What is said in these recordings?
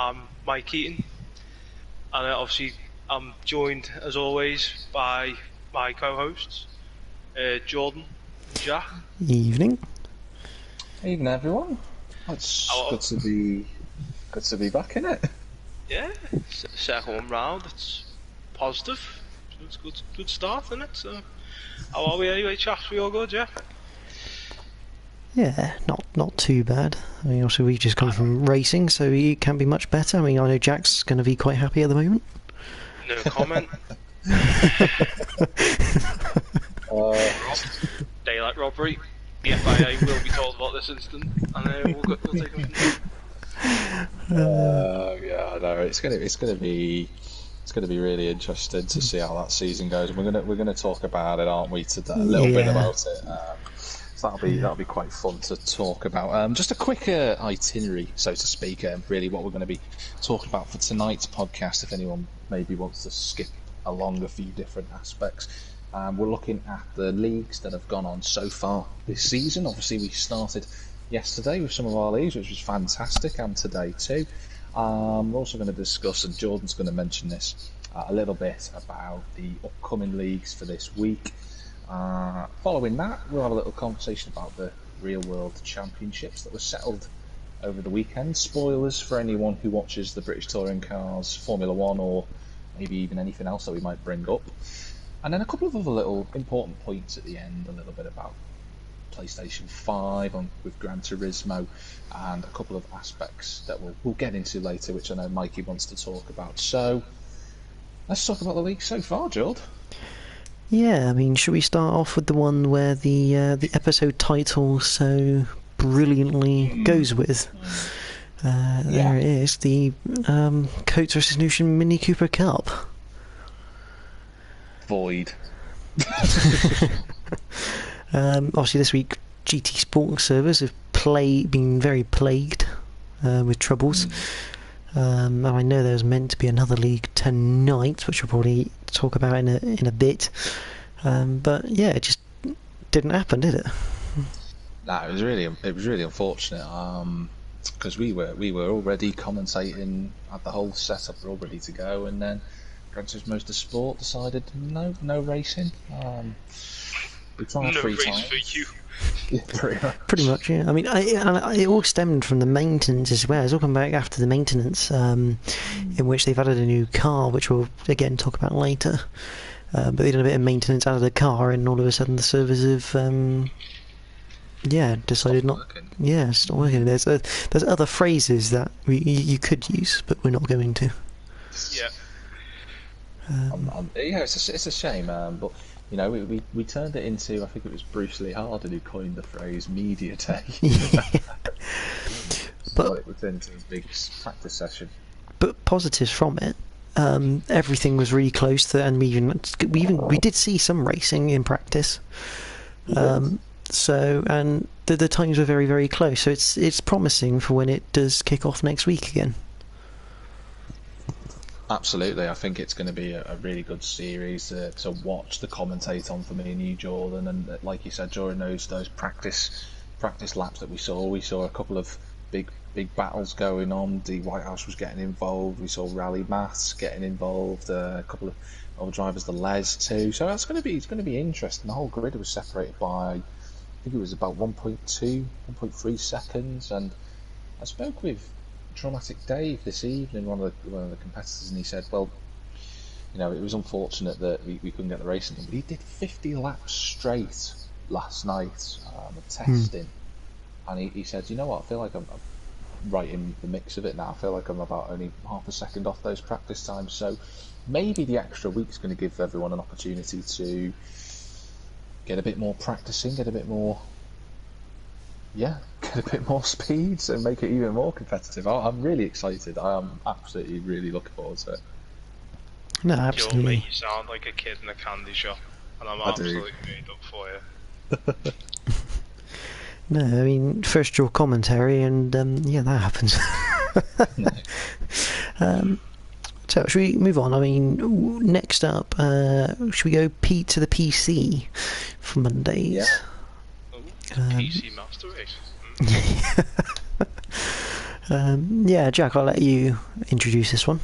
I'm Mike Keaton, and obviously I'm joined as always by my co-hosts, Jordan and Jack. Evening. Evening, everyone. It's good to be back in it. Yeah, second round. It's positive. It's good start, isn't it? So, how are we anyway, chaps? We all good, yeah? Yeah, not too bad. I mean, also we've just come from racing, so it can't be much better. I mean, I know Jack's going to be quite happy at the moment. No comment. Daylight robbery. The FIA will be told about this incident, and we'll take them from there. Yeah, I know it's gonna be really interesting to see how that season goes. And we're gonna talk about it, aren't we? Today, a little bit about it. So that'll be quite fun to talk about. Just a quick itinerary, so to speak. Really, what we're going to be talking about for tonight's podcast. If anyone maybe wants to skip along a few different aspects, we're looking at the leagues that have gone on so far this season. Obviously, we started yesterday with some of our leagues, which was fantastic, and today too. We're also going to discuss, and Jordan's going to mention this a little bit about the upcoming leagues for this week. Following that, we'll have a little conversation about the Real World Championships that were settled over the weekend. Spoilers for anyone who watches the British Touring Cars, Formula 1, or maybe even anything else that we might bring up. And then a couple of other little important points at the end, a little bit about PlayStation 5 with Gran Turismo, and a couple of aspects that we'll get into later, which I know Mikey wants to talk about. So, let's talk about the league so far, Jord. Yeah, I mean, should we start off with the one where the episode title so brilliantly goes with? There it is, the Coates vs Newton Mini Cooper Cup. Void. Obviously, this week GT Sport servers have been very plagued with troubles. And I know there's meant to be another league tonight, which we'll probably talk about in a bit. But yeah, it just didn't happen, did it? No, it was really unfortunate. Because we were already commentating, had the whole setup all ready to go, and then Gran Turismo Sport decided no racing. We tried No 3 race times. for you. Yeah, pretty much, yeah. I mean, it all stemmed from the maintenance as well. It's all come back after the maintenance, in which they've added a new car, which we'll again talk about later. But they did a bit of maintenance out of the car, and all of a sudden the servers have, decided not. Working. Yeah, it's not working. There's other phrases that you could use, but we're not going to. Yeah. It's a shame, but you know, we turned it into, I think it was Bruce Lee Harden who coined the phrase media day. But it was into his biggest practice session. But positives from it, everything was really close to, and we did see some racing in practice. So, and the times were very, very close. So it's promising for when it does kick off next week again. Absolutely, I think it's going to be a really good series to watch, the commentate on for me and you, Jordan. And like you said, during those practice laps that we saw a couple of big battles going on. The White House was getting involved. We saw Rally Maths getting involved. A couple of other drivers, the Les too. So it's going to be interesting. The whole grid was separated by, I think it was about 1.3 seconds. And I spoke with Traumatic Dave this evening, one of the competitors, and he said, well, you know, it was unfortunate that we couldn't get the racing done, but he did 50 laps straight last night of testing, and he said, you know what, I feel like I'm right in the mix of it now. I feel like I'm about only half a second off those practice times, so maybe the extra week's going to give everyone an opportunity to get a bit more practicing, get a bit more speed, and make it even more competitive. I'm really excited. I am absolutely really looking forward to it. No, You'll absolutely. make you sound like a kid in a candy shop, and I'm absolutely made up for you. No, I mean, first your commentary, and that happens. So should we move on? I mean, next up, should we go P to the PC for Mondays? Yeah. PC Master Race. Yeah, Jack, I'll let you introduce this one.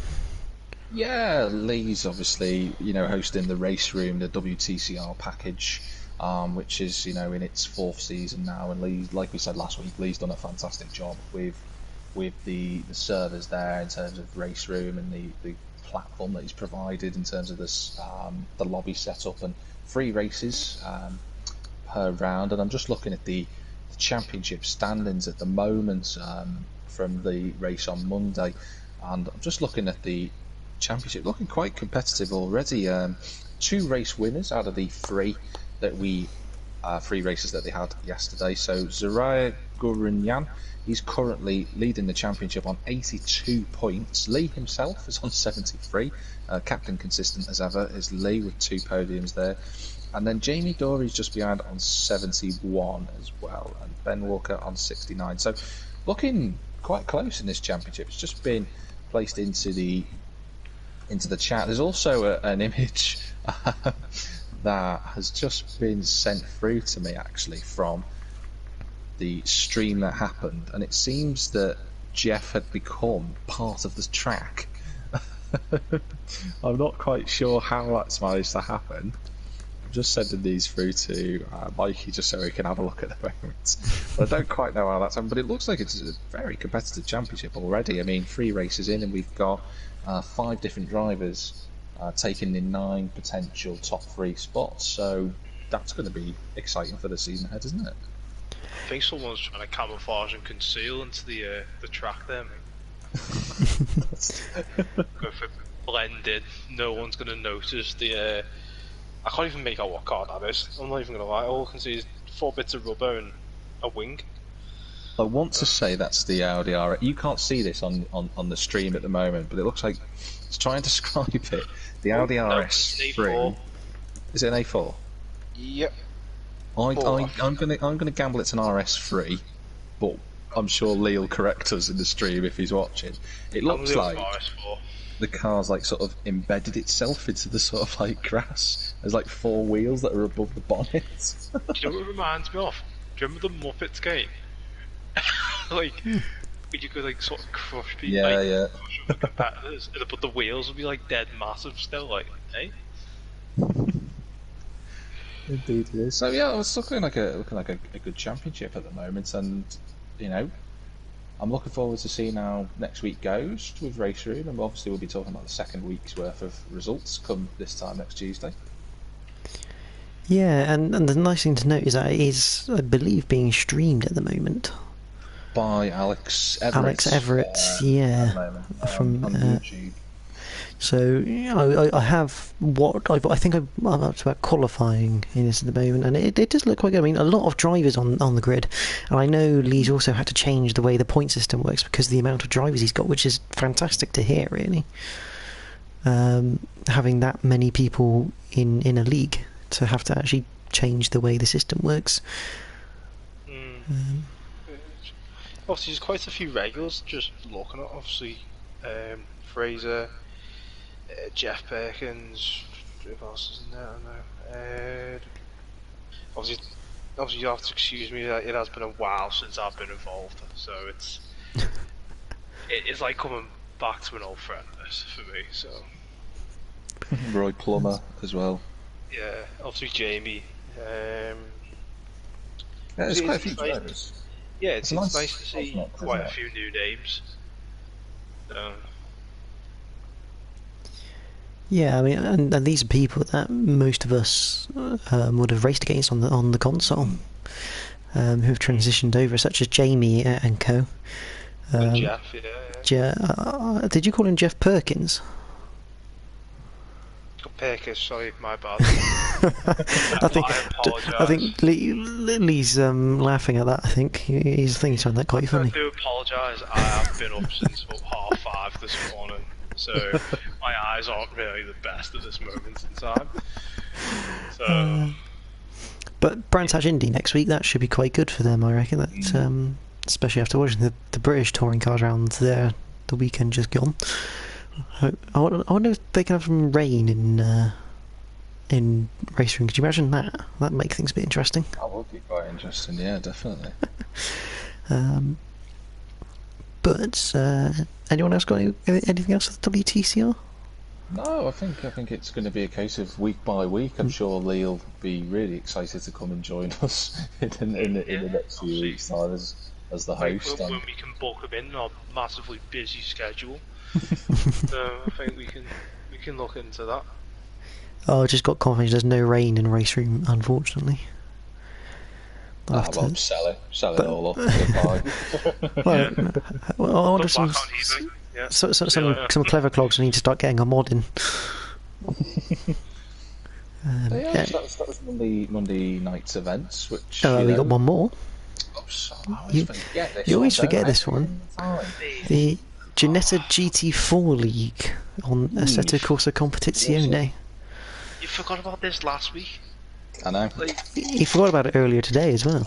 Yeah, Lee's obviously, hosting the race room, the WTCR package, which is, in its 4th season now. And Lee, like we said last week, Lee's done a fantastic job with the servers there in terms of race room and the platform that he's provided in terms of this the lobby setup and free races per round. And I'm just looking at the championship standings at the moment from the race on Monday, and I'm just looking at the championship, looking quite competitive already. 2 race winners out of the 3 free races that they had yesterday. So Zariah Gurunyan, he's currently leading the championship on 82 points. Lee himself is on 73. Captain consistent as ever is Lee with 2 podiums there. And then Jamie Dory's just behind on 71 as well, and Ben Walker on 69. So looking quite close in this championship. It's just been placed into the chat. There's also an image that has just been sent through to me actually from the stream that happened, and it seems that Jeff had become part of the track. I'm not quite sure how that's managed to happen. I'm just sending these through to Mikey just so he can have a look at the moment. But I don't quite know how that's happened, but it looks like it's a very competitive championship already. I mean, 3 races in and we've got 5 different drivers taking in 9 potential top 3 spots, so that's going to be exciting for the season ahead, isn't it? I think someone's trying to camouflage and conceal into the track there, mate. Go for blended. No one's going to notice the. I can't even make out what car that is. I'm not even going to lie. All I can see is 4 bits of rubber and a wing. I want to say that's the Audi R. You can't see this on the stream at the moment, but it looks like it's trying to describe it. The Audi RS3. Is it an A4? Yep. I'm gonna gamble it's an RS3, but I'm sure Lee will correct us in the stream if he's watching. It looks like the car's like sort of embedded itself into the sort of like grass. There's like 4 wheels that are above the bonnet. Do you know what it reminds me of? Do you remember the Muppets game? Like, when you could like sort of crush people, crush other competitors, but the wheels would be like dead massive still, like, eh? Indeed it is. So yeah, it's looking like a good championship at the moment, and I'm looking forward to seeing how next week goes with Race Room, and obviously we'll be talking about the 2nd week's worth of results come this time next Tuesday. Yeah, and the nice thing to note is that it is, I believe, being streamed at the moment by Alex Everett. Alex Everett, yeah, from on YouTube. So I have what I think I'm up to about qualifying in this at the moment, and it does look quite good. I mean, a lot of drivers on the grid, and I know Lee's also had to change the way the point system works because of the amount of drivers he's got, which is fantastic to hear, really. Having that many people in a league to have to actually change the way the system works. Obviously, there's quite a few regulars just looking at. Obviously, Fraser, Jeff Perkins, who else is in there? I don't know. Obviously, you have to excuse me. It has been a while since I've been involved, so it's like coming back to an old friend. This for me. So Roy Plummer as well. Yeah, obviously Jamie. There's quite a few drivers. Yeah, it's nice to see quite a few new names. Yeah, I mean, and these are people that most of us would have raced against on the console, who have transitioned over, such as Jamie and co. And Jeff, did you call him Jeff Perkins? Perkins, sorry, my bad. I think Lee's laughing at that. I think he's thinking that quite funny. I do apologise. I have been up since about 5:30 this morning, so my eyes aren't really the best at this moment in time. So, but Brands Hatch Indy next week, that should be quite good for them, I reckon. That especially after watching the British touring cars around there the weekend just gone. I wonder if they can have some rain in Race Room. Could you imagine that? That'd make things a bit interesting. That would be quite interesting, yeah, definitely. But anyone else got anything else with the WTCR? No, I think it's going to be a case of week by week. I'm sure Lee will be really excited to come and join us in the next few weeks' time as the host. When we can bulk him in our massively busy schedule, I think we can look into that. Oh, I just got confirmation there's no rain in Race Room, unfortunately. Well, sell it all up. Goodbye. Well, I wonder some clever clogs need to start getting a mod in. That was Monday night's events, which we got one more. You always forget this one. The Ginetta GT4 League on Assetto Corsa Competizione. You forgot about this last week. I know. You forgot about it earlier today as well.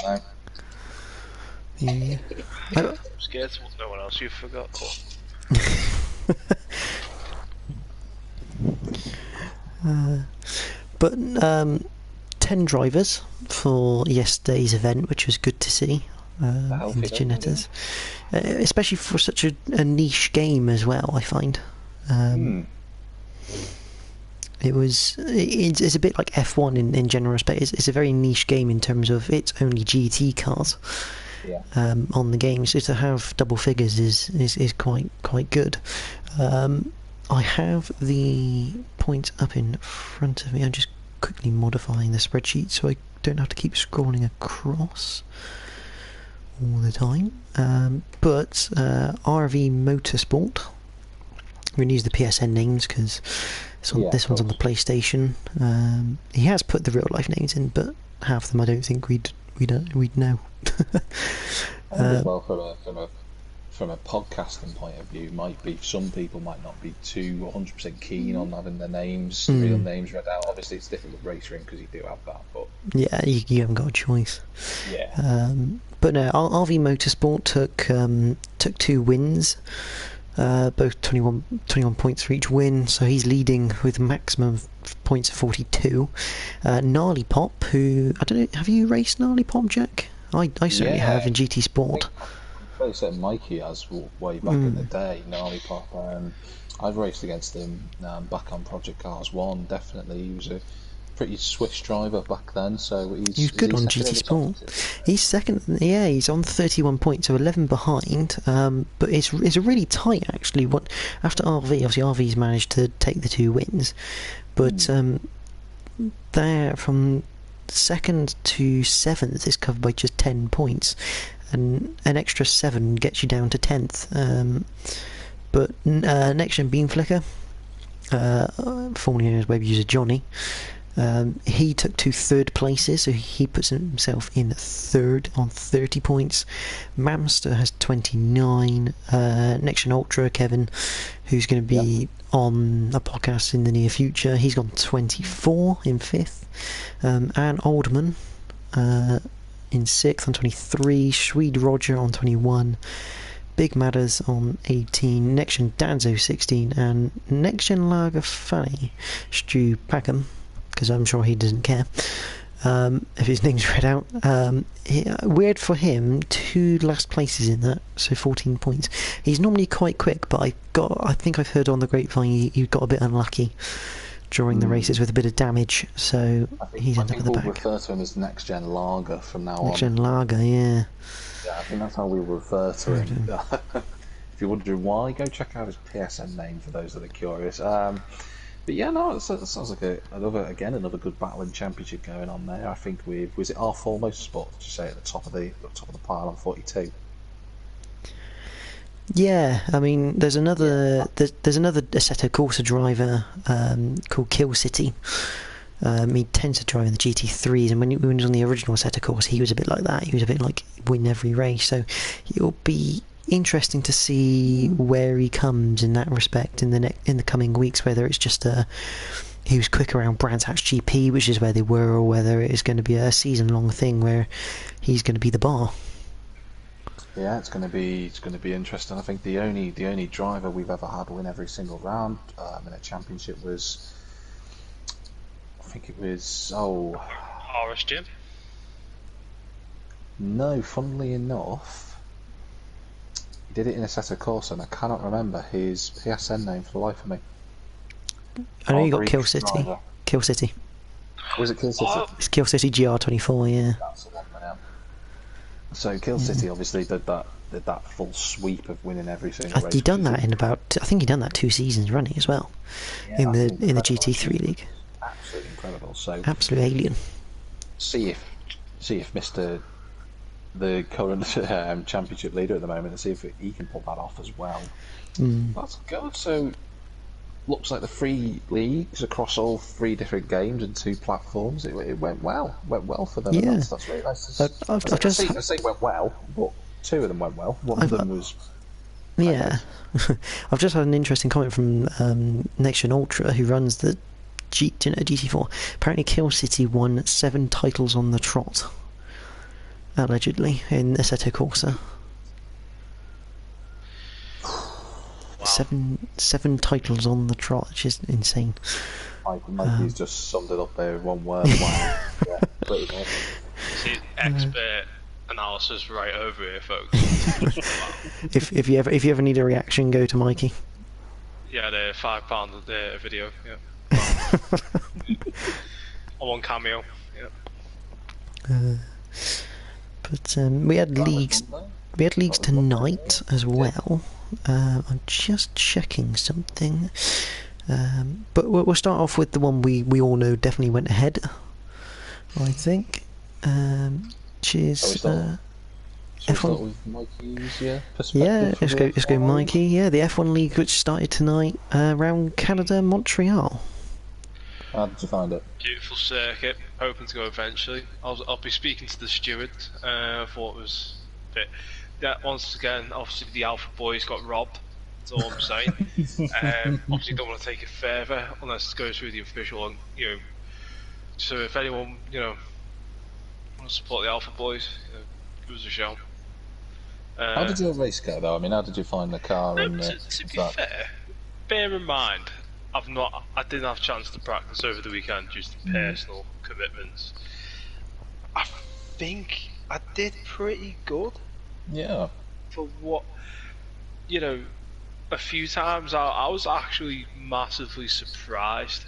I know. Yeah. I'm scared to no one else you forgot. But 10 drivers for yesterday's event, which was good to see in the Ginettas, especially for such a niche game as well. I find it's a bit like F1 in general respect. It's a very niche game in terms of it's only GT cars on the game, so to have double figures is quite good. I have the points up in front of me. I'm just quickly modifying the spreadsheet so I don't have to keep scrolling across all the time. But RV Motorsport, we're going to use the PSN names because this one's on the PlayStation. He has put the real life names in, but half of them I don't think we'd know. From a podcasting point of view, some people might not be too 100% keen on having their names, real names read out. Obviously, it's different with Race Ring because you do have that, but yeah, you haven't got a choice. Yeah. But no, RV Motorsport took 2 wins, both 21 points for each win. So he's leading with maximum points of 42. Gnarly Pop, who I don't know, have you raced Gnarly Pop, Jack? I certainly have in GT Sport. I said Mikey has way back in the day. Gnarly Pop. I've raced against him back on Project Cars 1. Definitely, he was a pretty Swiss driver back then. So he's good on GT Sport. He's second. Yeah, he's on 31 points, so 11 behind. But it's a really tight actually. After RV, obviously RV's managed to take the 2 wins, but there from 2nd to 7th is covered by just 10 points. And an extra 7 gets you down to 10th. But NXTGEN Beam Flicker, formerly known as web user Johnny, he took 2 third places, so he puts himself in 3rd on 30 points. Mamster has 29. NXTGEN Ultra Kevin, who's going to be on a podcast in the near future, he's gone 24 in 5th. Anne Oldman in 6th on 23, Swede Roger on 21, Big Matters on 18, NXTGEN Danzo 16, and NXTGEN Lager Fanny Stu Packham, because I'm sure he doesn't care if his name's read out. Weird for him, 2 last places in that, so 14 points. He's normally quite quick, but I think I've heard on the grapevine he got a bit unlucky during the races with a bit of damage, so he's ended up at the back. We'll refer to him as NXTGEN Lager from now on. NXTGEN Lager, yeah. Yeah, I think that's how we refer to him. If you're wondering why, go check out his PSN name for those that are curious. But yeah, no, it sounds like another good battling championship going on there. I think was it R4 Motorsport? Did you say at the top of the pile on 42? Yeah, I mean, there's another Assetto Corsa driver called Kill City. He tends to drive in the GT3s, and when he was on the original Assetto Corsa, he was a bit like that. He was a bit like win every race. So it'll be interesting to see where he comes in that respect in the coming weeks. Whether it's just he was quick around Brands Hatch GP, which is where they were, or whether it is going to be a season-long thing where he's going to be the bar. Yeah, it's going to be interesting. I think the only driver we've ever had win every single round in a championship was, Horace Jim. No, funnily enough, did it in Assetto Corsa, and I cannot remember his PSN name for the life of me. I know you got Greek Kill City. driver. Kill City. Was it Kill City? It's Kill City GR24, yeah. That's the one, yeah. So Kill City obviously did that full sweep of winning every single race. He done that in about, I think he done that 2 seasons running as well. Yeah, in the GT3 league. Absolutely incredible. So absolute alien. See if Mr. the current championship leader at the moment, and see if he can pull that off as well. That's good. So looks like the 3 leagues across all 3 different games and 2 platforms. It went well. Went well for them. Yeah. That's really nice. I say it went well, but 2 of them went well. One of them was. Yeah. I've just had an interesting comment from NXTGEN Ultra, who runs the GT4. Apparently Kill City won 7 titles on the trot, allegedly, in Assetto Corsa. Wow. 7 titles on the trot, which is insane. Mikey's just summed it up there in one word. Wow. Yeah, pretty much. See, expert analysis right over here, folks. Wow. If you ever need a reaction, go to Mikey. Yeah, the £5 a video. Yeah. I'm on Cameo. Yeah. But we had leagues. We had leagues tonight as well. I'm just checking something. But we'll start off with the one we all know definitely went ahead, I think. Which is F1. With Mikey's perspective. Let's go Mikey. Yeah, the F1 league which started tonight around Canada, Montreal. How did you find it? Beautiful circuit. Hoping to go eventually. I'll be speaking to the steward. I thought it was a bit. That once again, obviously the Alpha Boys got robbed. That's all I'm saying. Obviously, don't want to take it further unless it goes through the official. So if anyone wants to support the Alpha Boys, give us a shout. How did your race go though? I mean, how did you find the car? To be fair, bear in mind, I didn't have a chance to practice over the weekend due to personal commitments. I think I did pretty good. Yeah. For what, a few times I was actually massively surprised.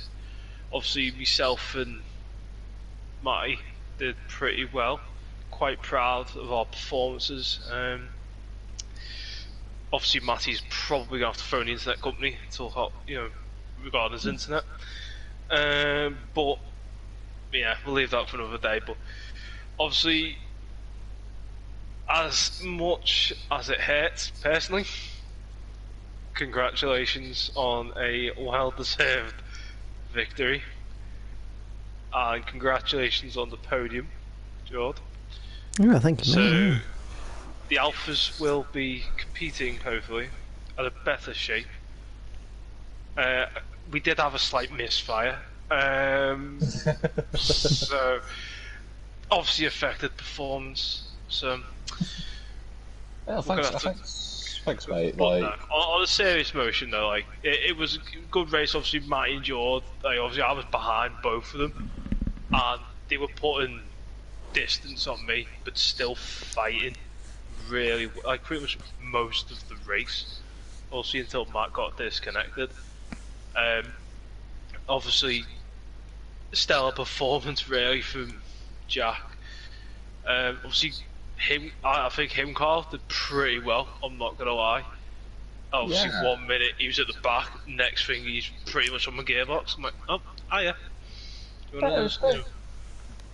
Obviously, myself and Matty did pretty well. Quite proud of our performances. Obviously, Matty's probably going to have to phone the internet company to talk about, regarding his internet. But yeah, we'll leave that for another day. But obviously, as much as it hurts personally, congratulations on a well-deserved victory, and congratulations on the podium, Jord. Yeah, thank you. So the Alphas will be competing, hopefully, at a better shape. We did have a slight misfire, so obviously affected performance. So yeah, thanks, mate. On a serious motion though, it was a good race. Obviously, Matty and Jord. Obviously, I was behind both of them, and they were putting distance on me, but still fighting really, pretty much most of the race. Obviously, until Matt got disconnected. Obviously, stellar performance really from Jack. Obviously, I think him, Carl, did pretty well. I'm not gonna lie. Obviously, 1 minute he was at the back, next thing he's pretty much on the gearbox. I'm like, oh, yeah.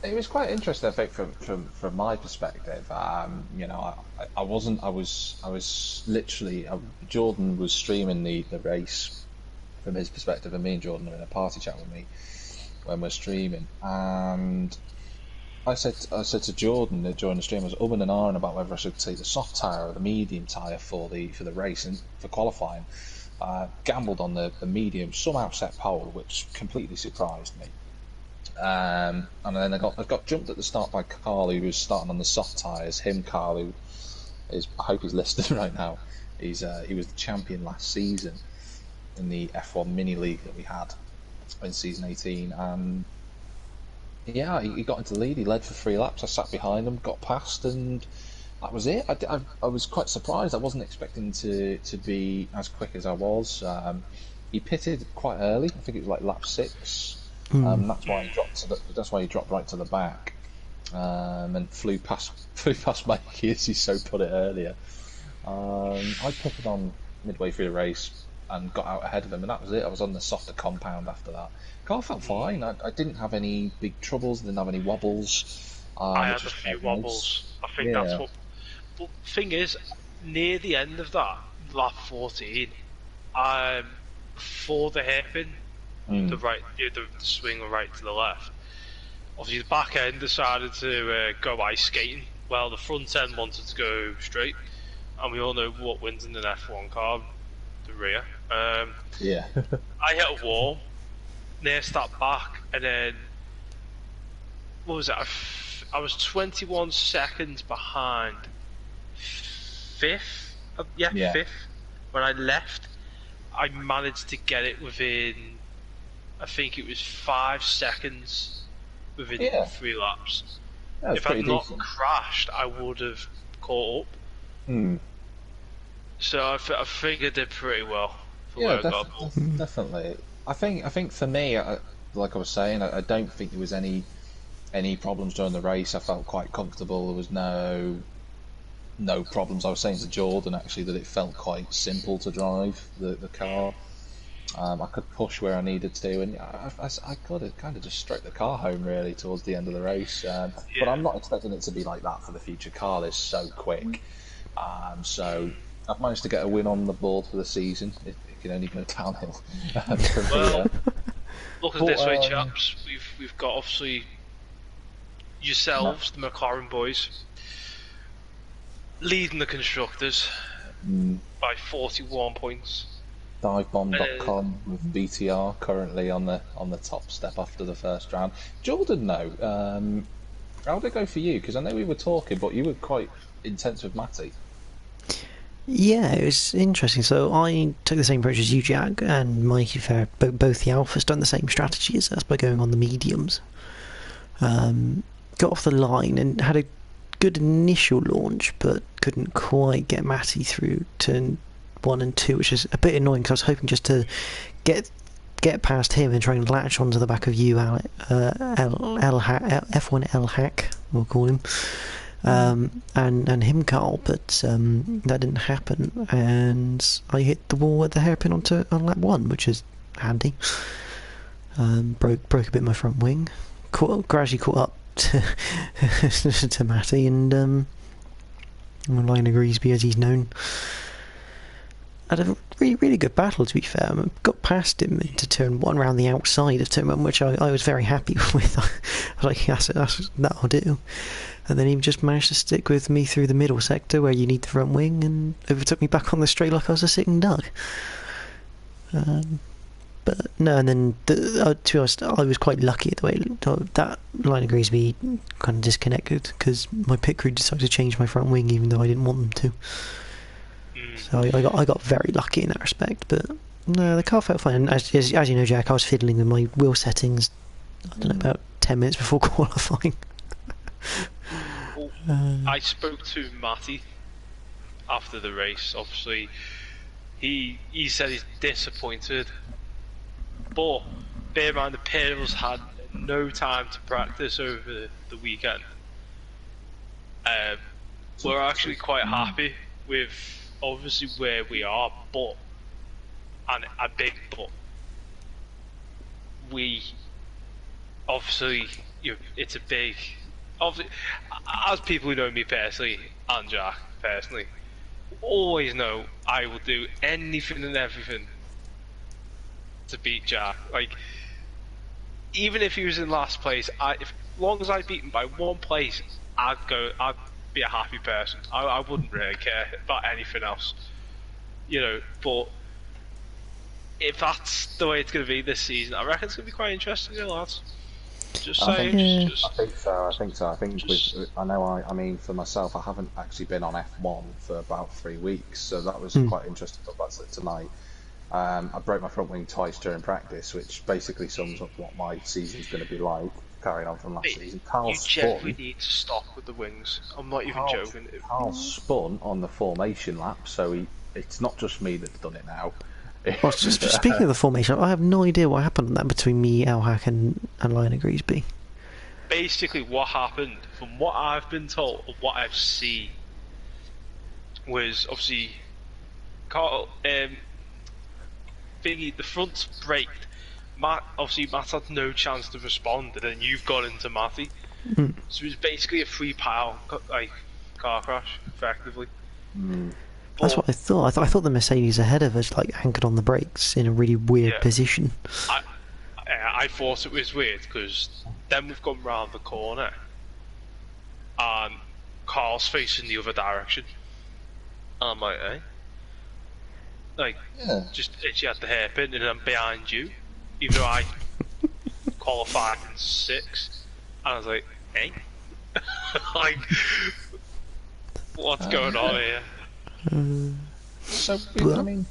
It was quite interesting, I think, from my perspective. I was literally Jordan was streaming the race from his perspective, and me and Jordan are in a party chat with me when we're streaming, and I said to Jordan during the stream, I was and ahhing about whether I should take the soft tyre or the medium tyre for the race and for qualifying. Gambled on the medium, somehow set pole, which completely surprised me. And then I got jumped at the start by Carl, who was starting on the soft tyres. Carl, who is, I hope he's listening right now. He was the champion last season in the F1 mini league that we had in season 18, and yeah, he got into the lead. He led for 3 laps. I sat behind him, got past, and that was it. I was quite surprised. I wasn't expecting to be as quick as I was. He pitted quite early. I think it was like lap 6. That's why he dropped that's why he dropped right to the back, and flew past Mikey, as he so put it earlier. I pitted on midway through the race and got out ahead of him, and that was it. I was on the softer compound after that. Car felt fine. I didn't have any big troubles. Didn't have any wobbles. I had a few wobbles. I think that's what. But the thing is, near the end of that lap 14, for the hairpin, the swing right to the left. Obviously, the back end decided to go ice skating, while the front end wanted to go straight. And we all know what wins in an F1 car: the rear. Yeah. I hit a wall, near stepped back, and then what was it? I was 21 seconds behind fifth. Fifth. When I left, I managed to get it within, I think it was 5 seconds within 3 laps. If I'd not crashed, I would have caught up. So I think I did pretty well. Definitely. I think for me, like I was saying, I don't think there was any problems during the race. I felt quite comfortable. There was no problems. I was saying to Jordan actually that it felt quite simple to drive the car. I could push where I needed to, and I could have kind of just stroked the car home really towards the end of the race. But I'm not expecting it to be like that for the future car. They're so quick. So I've managed to get a win on the board for the season. It can only go downhill from here. Look at it this way, chaps. We've got obviously yourselves, the McLaren boys, leading the constructors by 41 points. Divebomb.com with BTR currently on the top step after the first round. Jordan, how did it go for you? Because I know we were talking, but you were quite intense with Matty. Yeah, it was interesting. So I took the same approach as you, Jack, and Mikey Fair. Both the Alphas done the same strategy as us by going on the mediums. Got off the line and had a good initial launch, but couldn't quite get Matty through turn 1 and 2, which is a bit annoying because I was hoping just to get past him and try and latch onto the back of you, F1 L Hack, we'll call him. And him, Carl, but that didn't happen, and I hit the wall at the hairpin on lap 1, which is handy. Broke a bit of my front wing, gradually caught up to Matty, and Lionel Greasby, as he's known, had a really good battle, to be fair. I got past him into turn 1 round the outside of turn 1, which I was very happy with. I was like, that'll do. And then he just managed to stick with me through the middle sector where you need the front wing, and overtook me back on the straight like I was a sitting duck. But no, and then to be honest, I was quite lucky at the way that line of Greasby kind of disconnected because my pit crew decided to change my front wing even though I didn't want them to. So I got very lucky in that respect. But no, the car felt fine. As you know, Jack, I was fiddling with my wheel settings. I don't know, about 10 minutes before qualifying. I spoke to Matty after the race. Obviously, he said he's disappointed, but bear in mind the pair of us had no time to practice over the weekend. We're actually quite happy with obviously where we are, but and a big but. We obviously, it's a big. Obviously, as people who know me personally and Jack personally, always know I will do anything and everything to beat Jack. Like, even if he was in last place, as long as I beat him by 1 place, I'd be a happy person. I wouldn't really care about anything else, But if that's the way it's going to be this season, I reckon it's going to be quite interesting, lads. Just saying. I think so. I think I mean, for myself, I haven't actually been on F1 for about 3 weeks, so that was quite interesting. But that's it tonight. I broke my front wing twice during practice, which basically sums up what my season's going to be like. carrying on from last season. You genuinely need to stop with the wings. I'm not even joking. Carl spun on the formation lap, so it's not just me that's done it now. Well, speaking of the formation, I have no idea what happened on that between me, Alhack, and Lionel Greasby. Basically, what happened, from what I've been told, or what I've seen, was obviously Carl, the front braked. Matt had no chance to respond, and then you've gone into Matty. Mm. So it was basically a free pile, car crash, effectively. That's what I thought. I thought the Mercedes ahead of us anchored on the brakes in a really weird position. I thought it was weird because then we've gone round the corner, and Carl's facing the other direction. And I'm like, just itchy at the hairpin, and I'm behind you, even though I qualified in 6th, and I was like, hey, what's going on here? So, I mean,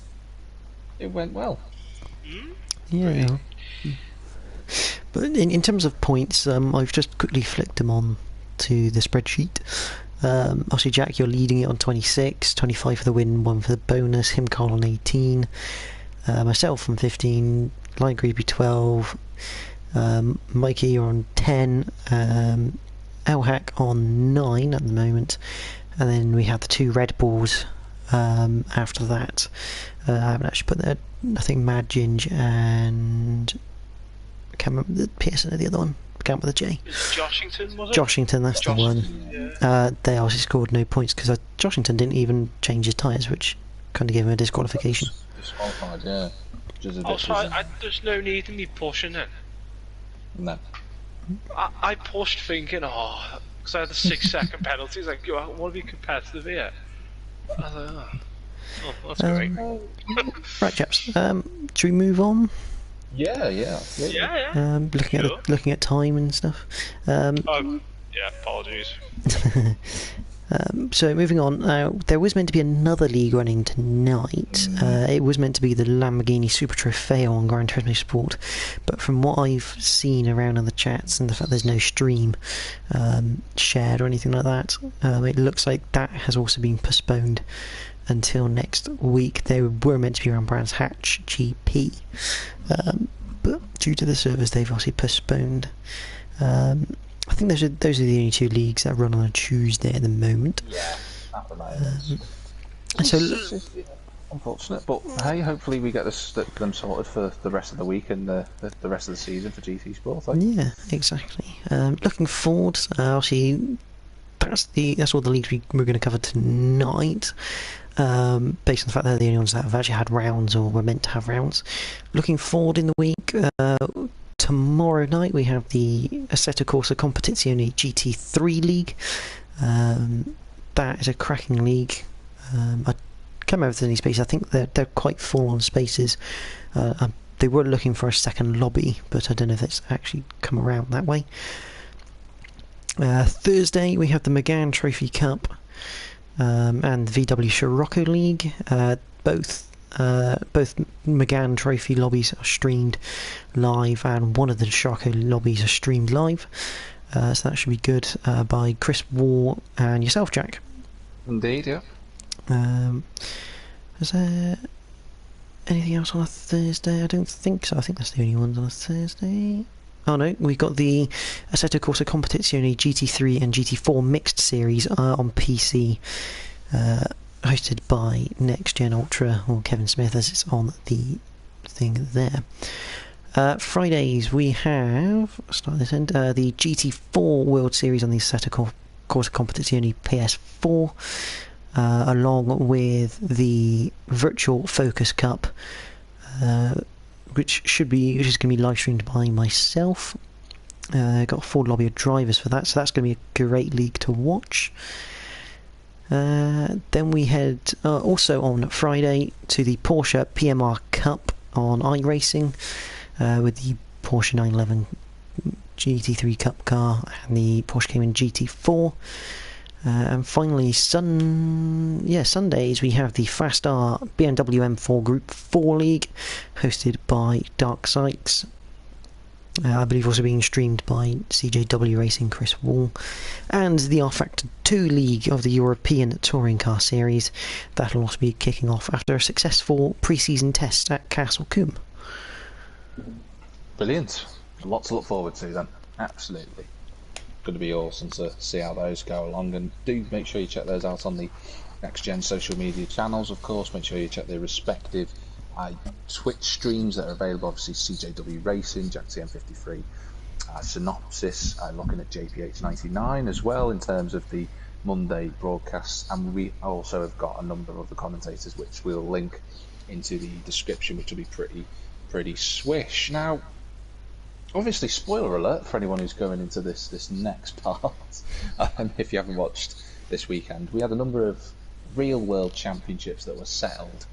it went well. Yeah. But in terms of points, I've just quickly flicked them on to the spreadsheet. Obviously, Jack, you're leading it on 26, 25 for the win, 1 for the bonus, him, Carl on 18, myself on 15, Lion Greeby 12, Mikey, you're on 10, Elhack on 9 at the moment, and then we have the 2 Red Bulls after that. I haven't actually put that. I think Mad Ginge and I can't remember the Pearson or the other one. Began with a J. Joshington, was it? Joshington, that's the one. Yeah. They obviously scored no points because Joshington didn't even change his tyres, which kind of gave him a disqualification. Disqualified, yeah. There's no need in me pushing it. No. I pushed thinking, because I had the 6-second penalty. It's like, I want to be competitive here. I was like, that's great. Right, chaps. Should we move on? Yeah. Looking at time and stuff. Apologies. So moving on. Now, there was meant to be another league running tonight. It was meant to be the Lamborghini Super Trofeo on Gran Turismo Sport, but from what I've seen around in the chats and the fact there's no stream shared or anything like that, it looks like that has also been postponed until next week. They were meant to be around Brands Hatch GP, but due to the servers, they've obviously postponed. I think those are the only 2 leagues that run on a Tuesday at the moment. Yeah, at the moment. So unfortunate, but hey, hopefully we get them sorted for the rest of the week and the rest of the season for GT Sport. Yeah, exactly. Looking forward, obviously, that's all the leagues we're going to cover tonight. Based on the fact they're the only ones that have actually had rounds or were meant to have rounds. Looking forward in the week, tomorrow night we have the Assetto Corsa Competizione GT3 League. That is a cracking league. I can't remember if there's any space. I think they're quite full on spaces. They were looking for a second lobby, but I don't know if it's actually come around that way. Thursday we have the Megane Trophy Cup and the VW Scirocco League. Both Megane Trophy lobbies are streamed live, and one of the Scirocco lobbies are streamed live. So that should be good, by Chris War and yourself, Jack. Indeed, yeah. Is there anything else on a Thursday? I don't think so. I think that's the only ones on a Thursday. Oh no, we've got the Assetto Corsa Competizione GT3 and GT4 mixed series on PC, hosted by NXTGEN Ultra, or Kevin Smith as it's on the thing there. Fridays we have, start this end, the GT4 World Series on the Assetto Corsa Competizione PS4, along with the Virtual Focus Cup, which is going to be live streamed by myself. Got a full lobby of drivers for that, so that's going to be a great league to watch. Then we head also on Friday to the Porsche PMR Cup on iRacing, with the Porsche 911 GT3 Cup car and the Porsche Cayman GT4. And finally, Sundays we have the Fast R BMW M4 Group 4 League, hosted by Dark Sykes. I believe also being streamed by CJW Racing Chris Wall, and the R Factor 2 League of the European Touring Car Series. That'll also be kicking off after a successful pre-season test at Castle Combe. Brilliant. A lot to look forward to then. Absolutely. Going to be awesome to see how those go along, and do make sure you check those out on the NXTGEN social media channels, of course. Make sure you check their respective Twitch streams that are available. Obviously CJW Racing, Jack TM53, Synopsis, looking at JPH99 as well in terms of the Monday broadcasts, and we also have got a number of the commentators which we'll link into the description, which will be pretty swish. Now, obviously, spoiler alert for anyone who's going into this next part. If you haven't watched this weekend, we had a number of real world championships that were settled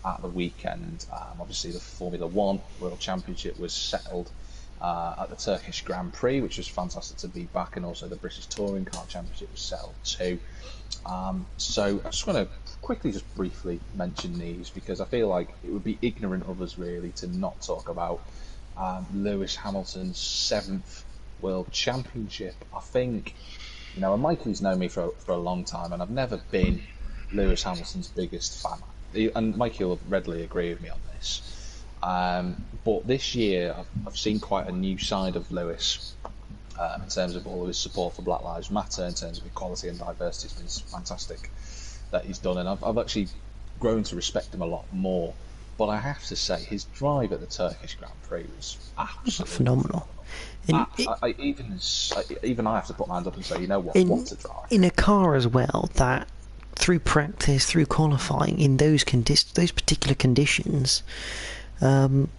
at the weekend. Obviously, the Formula One World Championship was settled at the Turkish Grand Prix, which was fantastic to be back, and also the British Touring Car Championship was settled too. So I just want to quickly, just briefly mention these, because I feel like it would be ignorant of us really to not talk about Lewis Hamilton's 7th World Championship. I think, you know, and Mikey's known me for a long time, and I've never been Lewis Hamilton's biggest fan. And Mikey will readily agree with me on this. But this year, I've seen quite a new side of Lewis in terms of all of his support for Black Lives Matter, in terms of equality and diversity. It's been fantastic that he's done, and I've actually grown to respect him a lot more. But I have to say, his drive at the Turkish Grand Prix was absolutely phenomenal. Even I have to put my hand up and say, you know what a drive. In a car as well, that through practice, through qualifying, in those particular conditions, didn't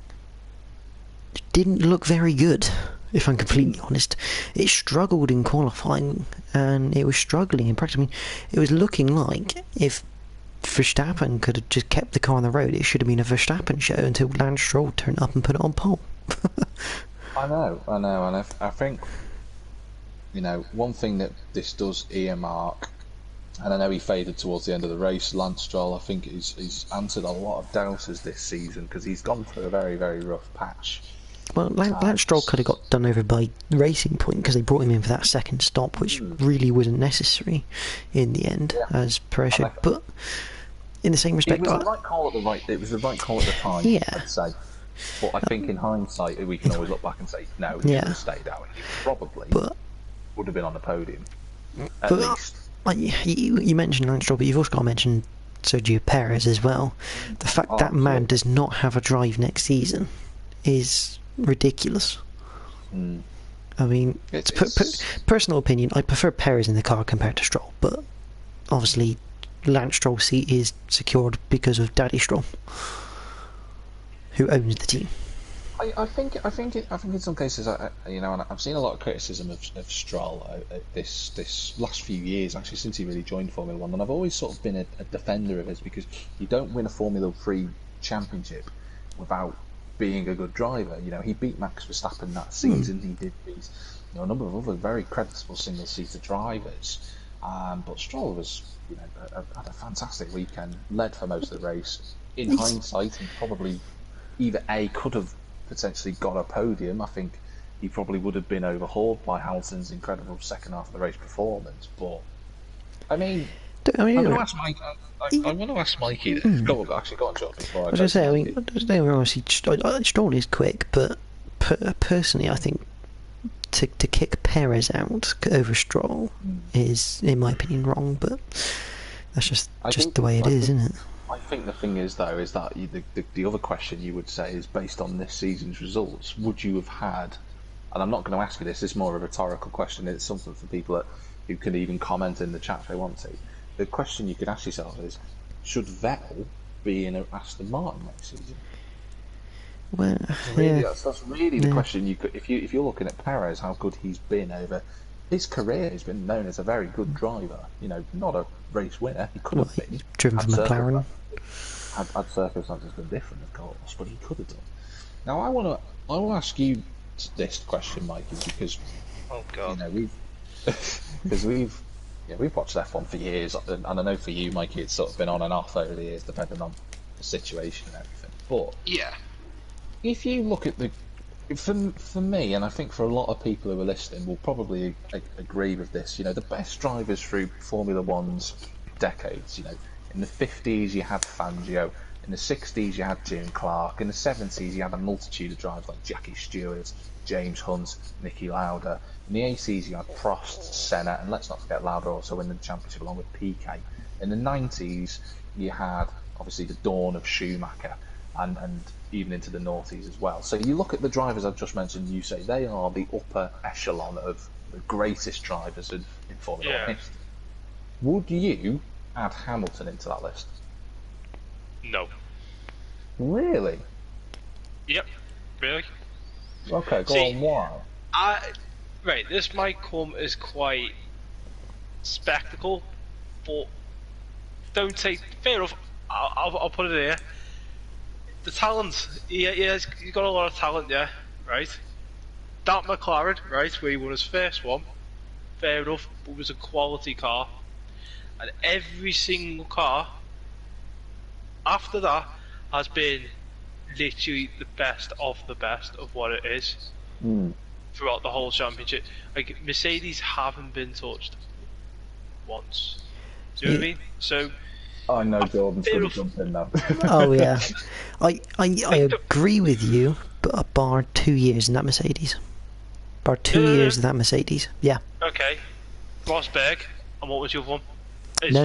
look very good, if I'm completely honest. It struggled in qualifying, and it was struggling in practice. I mean, it was looking like if Verstappen could have just kept the car on the road, it should have been a Verstappen show until Lance Stroll turned up and put it on pole. I know, and I think, you know, one thing that this does earmark, and I know he faded towards the end of the race, Lance Stroll, I think he's answered a lot of doubters this season, because he's gone through a very, very rough patch. Well, Lance Stroll could have got done over by Racing Point, because they brought him in for that second stop, which really wasn't necessary in the end, as Perez showed. But in the same respect, it was the right call at the time. Yeah. I'd say. But I think in hindsight, we can always look back and say, no, he should have stayed out. He probably would have been on the podium, at least. You mentioned Lance Stroll, but you've also got to mention Sergio Perez as well. The fact that man does not have a drive next season is ridiculous. I mean, personal opinion, I prefer Perez in the car compared to Stroll, but obviously Lance Stroll's seat is secured because of Daddy Stroll, who owns the team. I think in some cases, you know, and I've seen a lot of criticism of Stroll this last few years, actually, since he really joined Formula One, and I've always sort of been a defender of his, because you don't win a Formula 3 championship without being a good driver. You know, he beat Max Verstappen that season. He did beat, you know, a number of other very creditable single-seater drivers. But Stroll was, you know, had a fantastic weekend, led for most of the race. In hindsight, he probably either could have potentially got a podium. I think he probably would have been overhauled by Hamilton's incredible second half of the race performance. But I mean, I'm going to ask Mikey this. Go on, John. Before I was going to say, I mean, obviously, Stroll is quick, but personally, I think to kick Perez out over Stroll is, in my opinion, wrong. But that's just the way it is, isn't it? I think the thing is, though, is that the other question you would say is, based on this season's results, would you have had, and I'm not going to ask you this, it's more a rhetorical question, it's something for people who can even comment in the chat if they want to. The question you could ask yourself is, should Vettel be in an Aston Martin next season? Well, that's really the question. You could, if you're looking at Perez, how good he's been over his career, he's been known as a very good driver. You know, not a race winner. He could have been driven for McLaren. Had circumstances been different, of course, but he could have done. Now, I want to ask you this question, Mikey, because you know we've watched F1 for years, and I know for you, Mikey, it's sort of been on and off over the years, depending on the situation and everything. But yeah, if you look at For me, and I think for a lot of people who are listening, will probably agree with this. You know, the best drivers through Formula One's decades. You know, in the 50s you had Fangio, in the 60s you had Jim Clark, in the 70s you had a multitude of drivers like Jackie Stewart, James Hunt, Niki Lauda. In the 80s you had Prost, Senna, and let's not forget Lauda also winning the championship along with Piquet. In the 90s you had obviously the dawn of Schumacher, and even into the noughties as well. So you look at the drivers I've just mentioned, you say they are the upper echelon of the greatest drivers in Formula One history. Would you add Hamilton into that list? No. Really? Yep. Really? Okay, go on, why? Right, this might come as quite spectacle, but don't take... Fair enough, I'll put it here. The talent, he's got a lot of talent, yeah, right? That McLaren, right, where he won his first one, fair enough, but it was a quality car. And every single car after that has been literally the best of what it is throughout the whole championship. Like, Mercedes haven't been touched once. Do you know what I mean? So... I know Jordan's going to jump in now. Oh yeah, I agree with you, but bar 2 years in that Mercedes. Bar 2 years in that Mercedes. Yeah. Okay. Rosberg, and what was your one? No,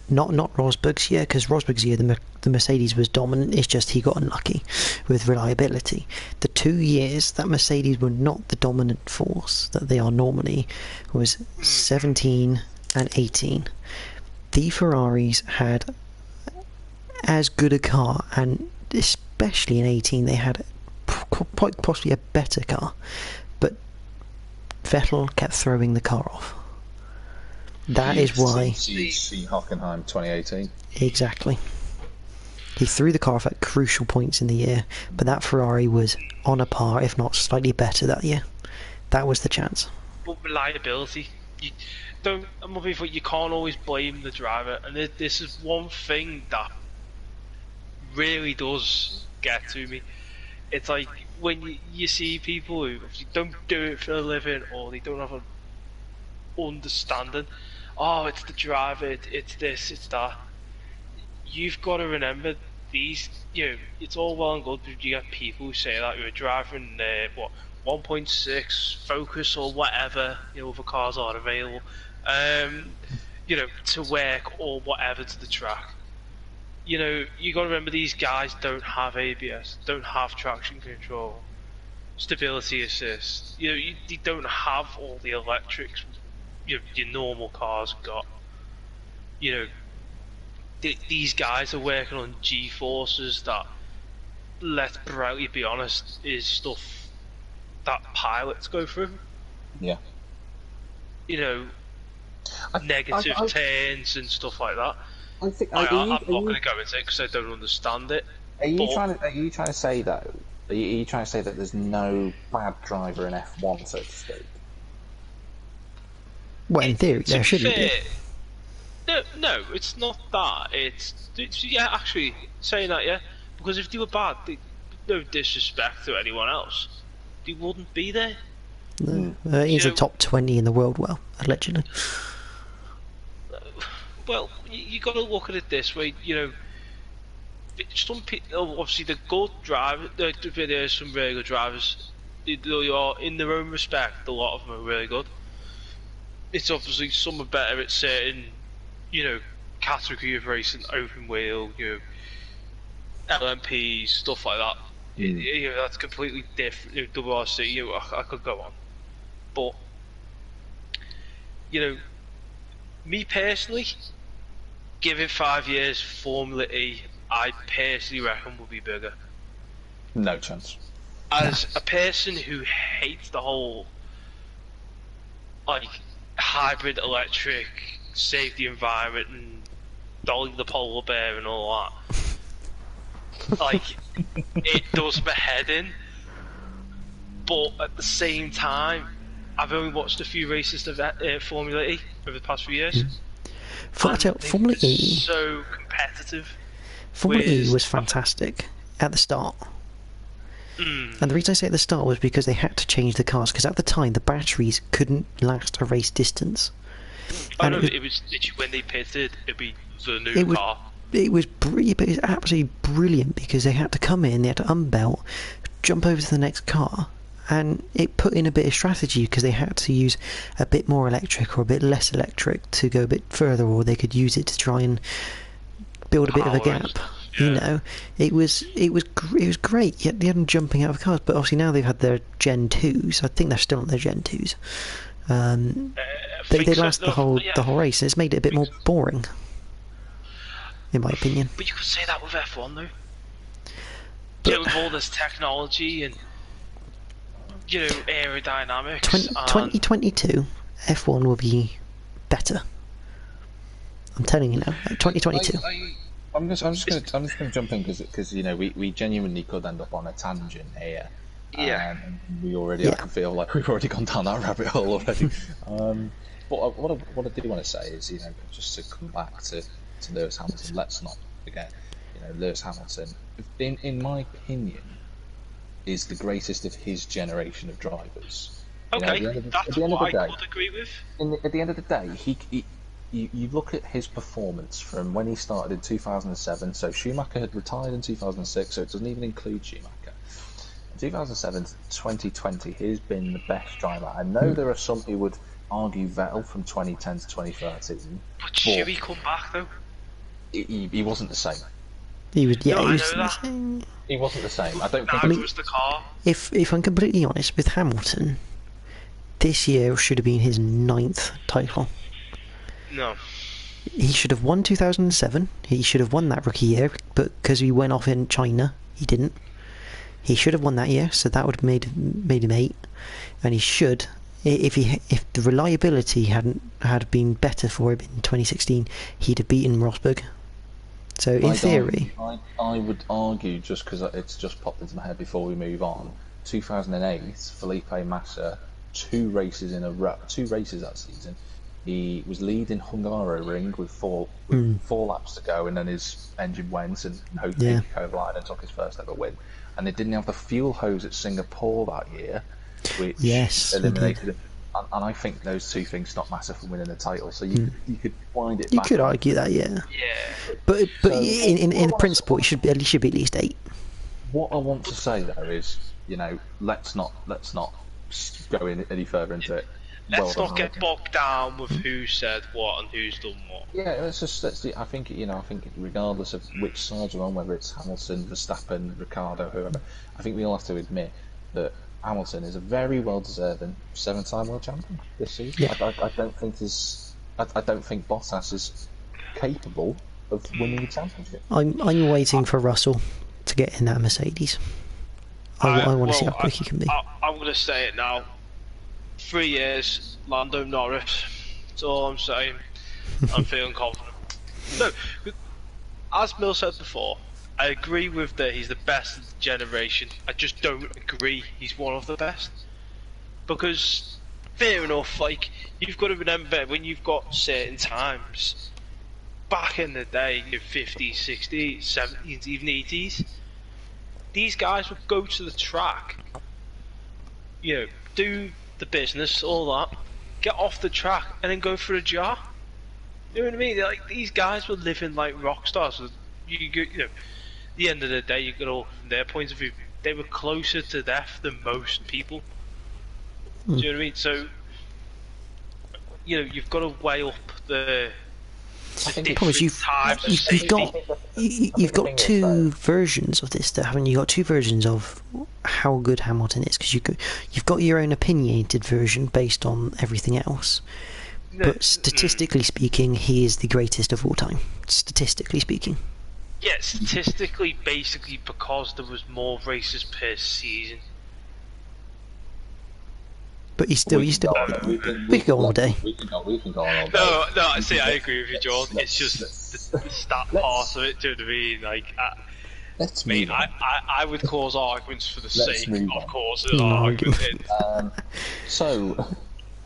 not Rosberg's year, because Rosberg's year the Mercedes was dominant. It's just he got unlucky with reliability. The 2 years that Mercedes were not the dominant force that they are normally was 17 and 18. The Ferraris had as good a car, and especially in 18 they had quite possibly a better car, but Vettel kept throwing the car off. That is why... See Hockenheim 2018. Exactly. He threw the car off at crucial points in the year, but that Ferrari was on a par, if not slightly better that year. That was the chance. But reliability... you can't always blame the driver, and this is one thing that really does get to me. It's like when you see people who don't do it for a living, or they don't have an understanding. Oh, it's the driver, it's this, it's that. You've got to remember these. It's all well and good, but you get people who say that who are driving 1.6 Focus or whatever, other cars are available. To work or whatever to the track. You got to remember these guys don't have ABS, don't have traction control, stability assist. They don't have all the electrics your normal cars got. These guys are working on G-forces that, let's brightly be honest, is stuff that pilots go through. Yeah. Negative turns and stuff like that. I'm not going to go into it because I don't understand it. Are you trying to say though? Are you trying to say that there's no bad driver in F1, so to speak? Well, in theory, there shouldn't be. No, it's not that. It's actually saying that, yeah. Because if they were bad, no disrespect to anyone else, they wouldn't be there. No. He's a top 20 in the world, allegedly. Well, you got to look at it this way, some people, obviously the good drivers, there's some really good drivers, they are, in their own respect, a lot of them are really good. It's obviously some are better at certain, category of racing, open wheel, LMP, stuff like that. That's completely different. WRC, I could go on. But, me personally, give it 5 years, Formula E, I personally reckon will be bigger. No chance. As a person who hates the whole, hybrid electric, save the environment and Dolly the polar bear and all that, it does my head in. But at the same time, I've only watched a few races of Formula E over the past few years. Formula E, so competitive. Formula E was fantastic at the start. And the reason I say at the start was because they had to change the cars, because at the time the batteries couldn't last a race distance. And it was literally when they pitted, it'd be the new car. It was brilliant, but it was absolutely brilliant because they had to come in, they had to unbelt, jump over to the next car, and it put in a bit of strategy because they had to use a bit more electric or a bit less electric to go a bit further, or they could use it to try and build a bit of a gap. Yeah. You know, it was great. You had them jumping out of cars, but obviously now they've had their Gen 2s. I think they're still on their Gen 2s. They last the whole race, and it's made it a bit more boring, in my opinion. But you could say that with F1 though. But, with all this technology and aerodynamics. 2022 F1 will be better. I'm telling you now. 2022. I'm just going to jump in because we genuinely could end up on a tangent here. Yeah. We already I can feel like we've already gone down that rabbit hole already. But what I do want to say is just to come back to Lewis Hamilton. Let's not forget Lewis Hamilton, in my opinion, is the greatest of his generation of drivers. Okay, that's what I would agree with. At the end of the day, you look at his performance from when he started in 2007, so Schumacher had retired in 2006, so it doesn't even include Schumacher. In 2007 to 2020, he's been the best driver. I know there are some who would argue Vettel from 2010 to 2013. But should he come back, though? He wasn't the same. He was, he wasn't the same. I don't think it was the car. If I'm completely honest with Hamilton, this year should have been his 9th title. No. He should have won 2007. He should have won that rookie year, but because he went off in China, he didn't. He should have won that year, so that would have made him 8. And he should, if the reliability had been better for him in 2016, he'd have beaten Rosberg. So in theory, I would argue, just because it's just popped into my head before we move on, 2008, Felipe Massa, 2 races that season. He was leading Hungaroring with 4 laps to go, and then his engine went and Hope overlined and took his first ever win. And they didn't have the fuel hose at Singapore that year, which eliminated him. And I think those 2 things stopped Massa from winning the title. So you could wind it back. You could argue that, yeah. But in principle, it should be at least 8. What I want to say though is, let's not go in any further into it. Let's not get bogged down with who said what and who's done what. Yeah, I think regardless of which side you're on, whether it's Hamilton, Verstappen, Ricciardo, whoever, I think we all have to admit that Hamilton is a very well-deserving 7-time world champion this season. Yeah. I don't think Bottas is capable of winning the championship. I'm waiting for Russell to get in that Mercedes. I want to see how quick he can be. I'm going to say it now. 3 years, Lando Norris. That's all I'm saying. I'm feeling confident. No, as Mill said before, I agree with that he's the best of the generation. I just don't agree he's one of the best. Because, fair enough, you've got to remember when you've got certain times, back in the day, 50s, 60s, 70s, even 80s, these guys would go to the track, do the business, all that, get off the track, and then go for a jar. You know what I mean? These guys were living like rock stars. The end of the day, you got all from their point of view, they were closer to death than most people. Do you know what I mean? So, you've got to weigh up the you've got 2 versions of this, though, haven't you? You've got 2 versions of how good Hamilton is, because you've got your own opinionated version based on everything else. But statistically speaking, he is the greatest of all time. Statistically speaking. Yeah, statistically, basically, because there was more races per season. But we can go all day. We can go on all day. No, see, I agree with you, Jordan. It's just the stat part of it, do you know what I mean? I would cause arguments for the sake of causing arguments. So,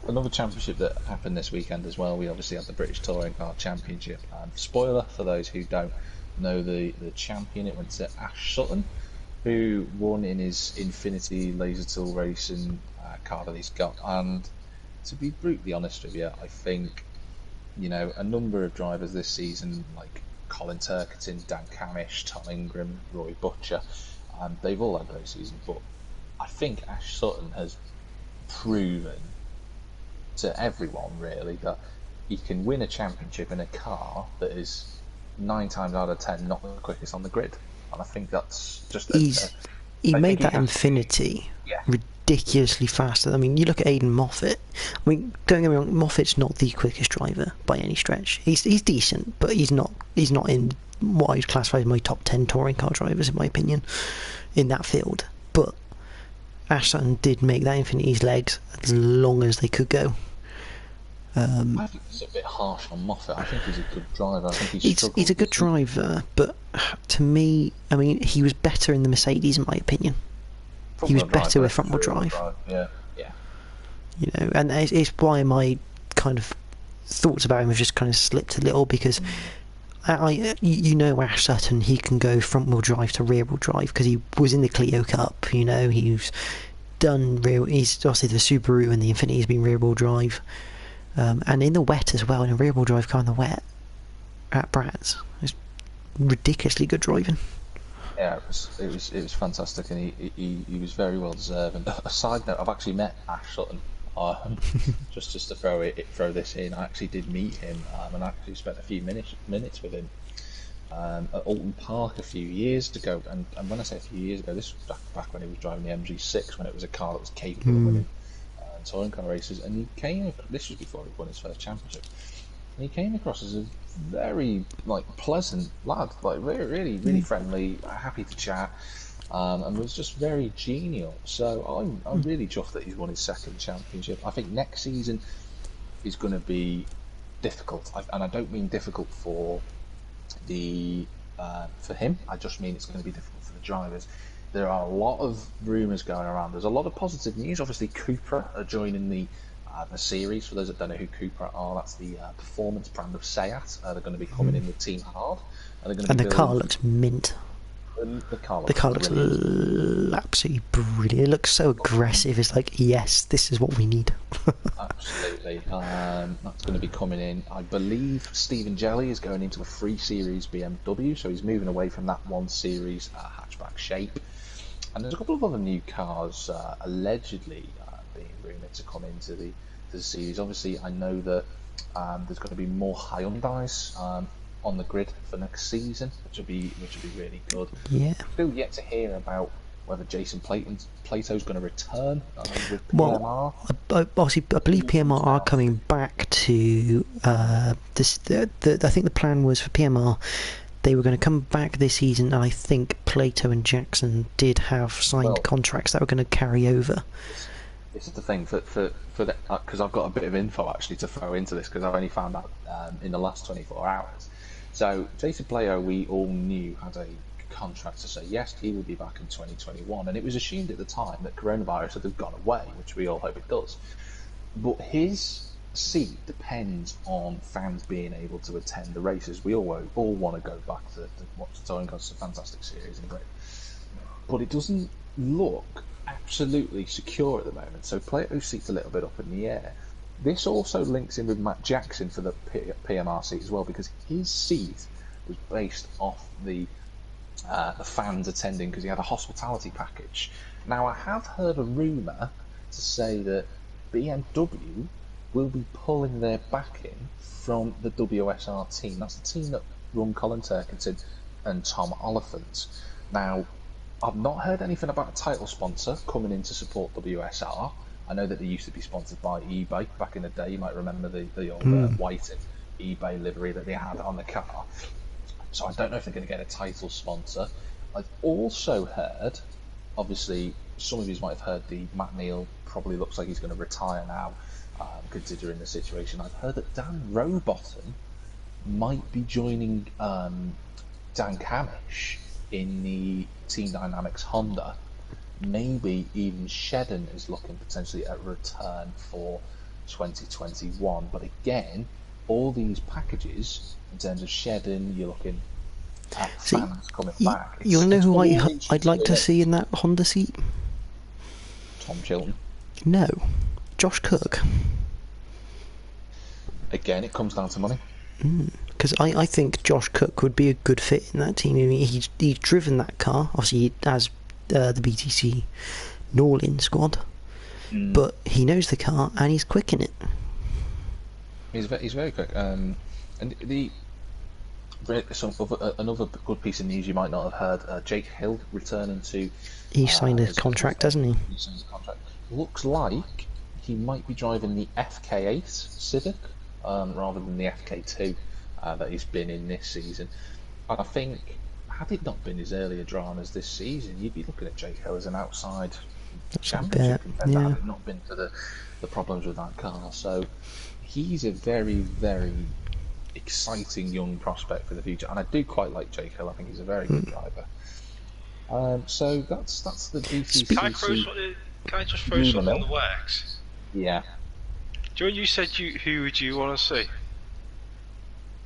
another championship that happened this weekend as well. We obviously had the British Touring Car Championship. And spoiler for those who don't know the champion, it went to Ash Sutton. who won in his Infinity Laser Tool Racing car that he's got. And to be brutally honest with you, I think, you know, a number of drivers this season, like Colin Turkington, Dan Camish, Tom Ingram, Roy Butcher, they've all had great seasons, but I think Ash Sutton has proven to everyone really that he can win a championship in a car that is 9 times out of 10 not the quickest on the grid, and I think that's just he made that Infinity ridiculously faster. I mean, you look at Aidan Moffat. I mean, don't get me wrong, Moffat's not the quickest driver by any stretch. He's decent, but he's not in what I'd classify as my top 10 touring car drivers in my opinion in that field. But Ash Sutton did make that Infinity's legs as long as they could go. I think it's a bit harsh on Moffat. I think he's a good driver. I think he's a good driver, but to me, I mean, he was better in the Mercedes, in my opinion. He was better with front-wheel drive. Yeah. You know, and it's why my kind of thoughts about him have just kind of slipped a little, because you know, Ash Sutton, he can go front-wheel drive to rear-wheel drive because he was in the Clio Cup. You know, he's done he's obviously the Subaru and the Infinity has been rear-wheel drive. And in the wet as well, in a rear-wheel drive car in the wet at Bratz, it's ridiculously good driving. Yeah, it was fantastic, and he was very well deserved. And a side note, I've actually met Ash Sutton. Just to throw this in, I actually did meet him, and I actually spent a few minutes with him at Alton Park a few years ago. And when I say a few years ago, this was back when he was driving the MG6, when it was a car that was capable of winning touring car races. And he came. This was before he won his first championship. And he came across as a very pleasant lad, really friendly, happy to chat, and was just very genial. So I'm really chuffed that he's won his second championship. I think next season is going to be difficult, and I don't mean difficult for him. I just mean it's going to be difficult for the drivers. There are a lot of rumours going around. There's a lot of positive news. Obviously, Cupra are joining the series. For those that don't know who Cupra are, that's the performance brand of Seat. They're going to be coming in with Team Hard, and the car looks mint. The car looks absolutely brilliant. It looks so aggressive. It's like, yes, this is what we need. Absolutely. That's going to be coming in. I believe Stephen Jelly is going into a 3 Series BMW, so he's moving away from that 1 Series hatchback shape. And there's a couple of other new cars allegedly being rumoured to come into the series. Obviously, I know that there's going to be more Hyundais on the grid for next season, which will be really good. Yeah. Still yet to hear about whether Jason Plato's going to return with PMR. Well, obviously, I believe PMR are coming back to this. I think the plan was for PMR. They were going to come back this season, and I think Plato and Jackson did have signed contracts that were going to carry over. This is the thing for that, because I've got a bit of info actually to throw into this, because I've only found out in the last 24 hours. So Jason Plato, we all knew, had a contract to say yes, he will be back in 2021, and it was assumed at the time that coronavirus had gone away, which we all hope it does. But his seat depends on fans being able to attend the races. We all want to go back to watch the touring cars. It's a fantastic series and great, but it doesn't look absolutely secure at the moment. So Plato's seat's a little bit up in the air. This also links in with Matt Jackson for the PMR seat as well, because his seat was based off the fans attending, because he had a hospitality package. Now, I have heard a rumour to say that BMW will be pulling their backing from the WSR team. That's the team that run Colin Turkington and Tom Oliphant. Now, I've not heard anything about a title sponsor coming in to support WSR. I know that they used to be sponsored by eBay back in the day. You might remember the old white eBay livery that they had on the car. So I don't know if they're going to get a title sponsor. I've also heard, obviously, some of you might have heard Matt Neal probably looks like he's going to retire now, considering the situation. I've heard that Dan Rowbottom might be joining Dan Camish in the Team Dynamics Honda. Maybe even Shedden is looking potentially at return for 2021. But again, all these packages, in terms of Shedden, you're looking fans coming back. You want to know who really I'd like to see in that Honda seat? Tom Chilton. No, Josh Cook. Again, it comes down to money. Because I think Josh Cook would be a good fit in that team. I mean, he's driven that car, obviously, as the BTC Norlin squad, but he knows the car and he's quick in it. He's very quick. And another good piece of news you might not have heard: Jake Hill returning to. He signed a contract, hasn't he? He signed a contract. Looks like he might be driving the FK8 Civic rather than the FK2 that he's been in this season. And I think, had it not been his earlier dramas this season, you'd be looking at Jake Hill as an outside championship contender. Had it not been for the problems with that car. So he's a very, very exciting young prospect for the future, and I do quite like Jake Hill. I think he's a very good driver. So that's the BTCC. Can I just throw something in the works? Yeah. Do you know when you said who would you want to see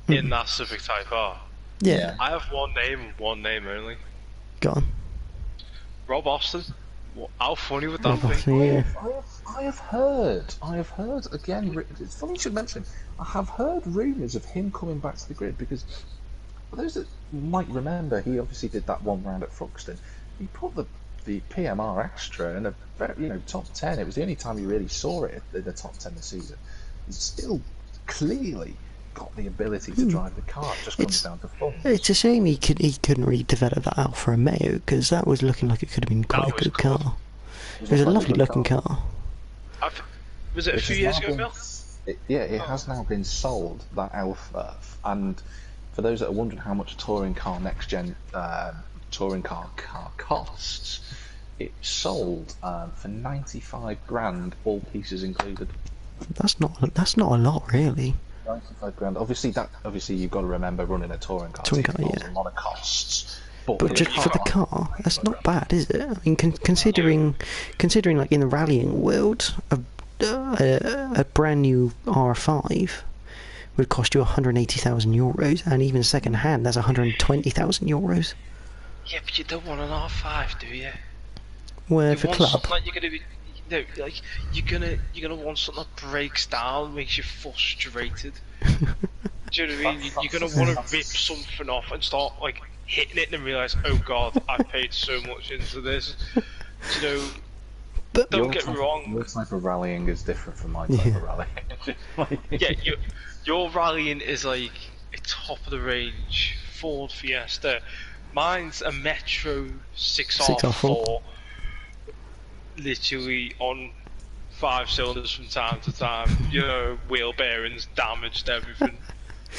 in that Civic Type R? Yeah. I have one name only. Go on. Rob Austin. How funny would that be? Yeah. I have heard. Again, it's funny you should mention. I have heard rumours of him coming back to the grid because for those that might remember, he obviously did that one round at Thruxton. He put the PMR Extra in a very, top 10. It was the only time you really saw it in the top 10 this season. He's still clearly got the ability to drive the car. It just comes down to fun. It's a shame he couldn't really develop that Alfa Romeo, because that was looking like it could have been quite a good car. It was a lovely looking car. Was it a few years ago, Bill? It has now been sold, that Alfa, and for those that are wondering how much a touring car NXTGEN touring car costs, it sold for 95 grand, all pieces included. That's not a lot, really. 95 grand. Obviously you've got to remember running a touring car. Yeah. A lot of costs. But just for the car, that's not bad, is it? I mean, considering like in the rallying world, a brand new R5 would cost you €180,000, and even second hand, that's €120,000. Yeah, but you don't want an R5, do you? Where for club? Like you're gonna be, you're gonna want something that breaks down, makes you frustrated. Do you know what I mean? You're gonna want to rip something off and start like hitting it and realise, oh god, I paid so much into this. But don't get me wrong. Your type of rallying is different from my type of rallying. Your rallying is like a top of the range Ford Fiesta. Mine's a Metro 6R4, literally on 5 cylinders from time to time. Wheel bearings damaged, everything.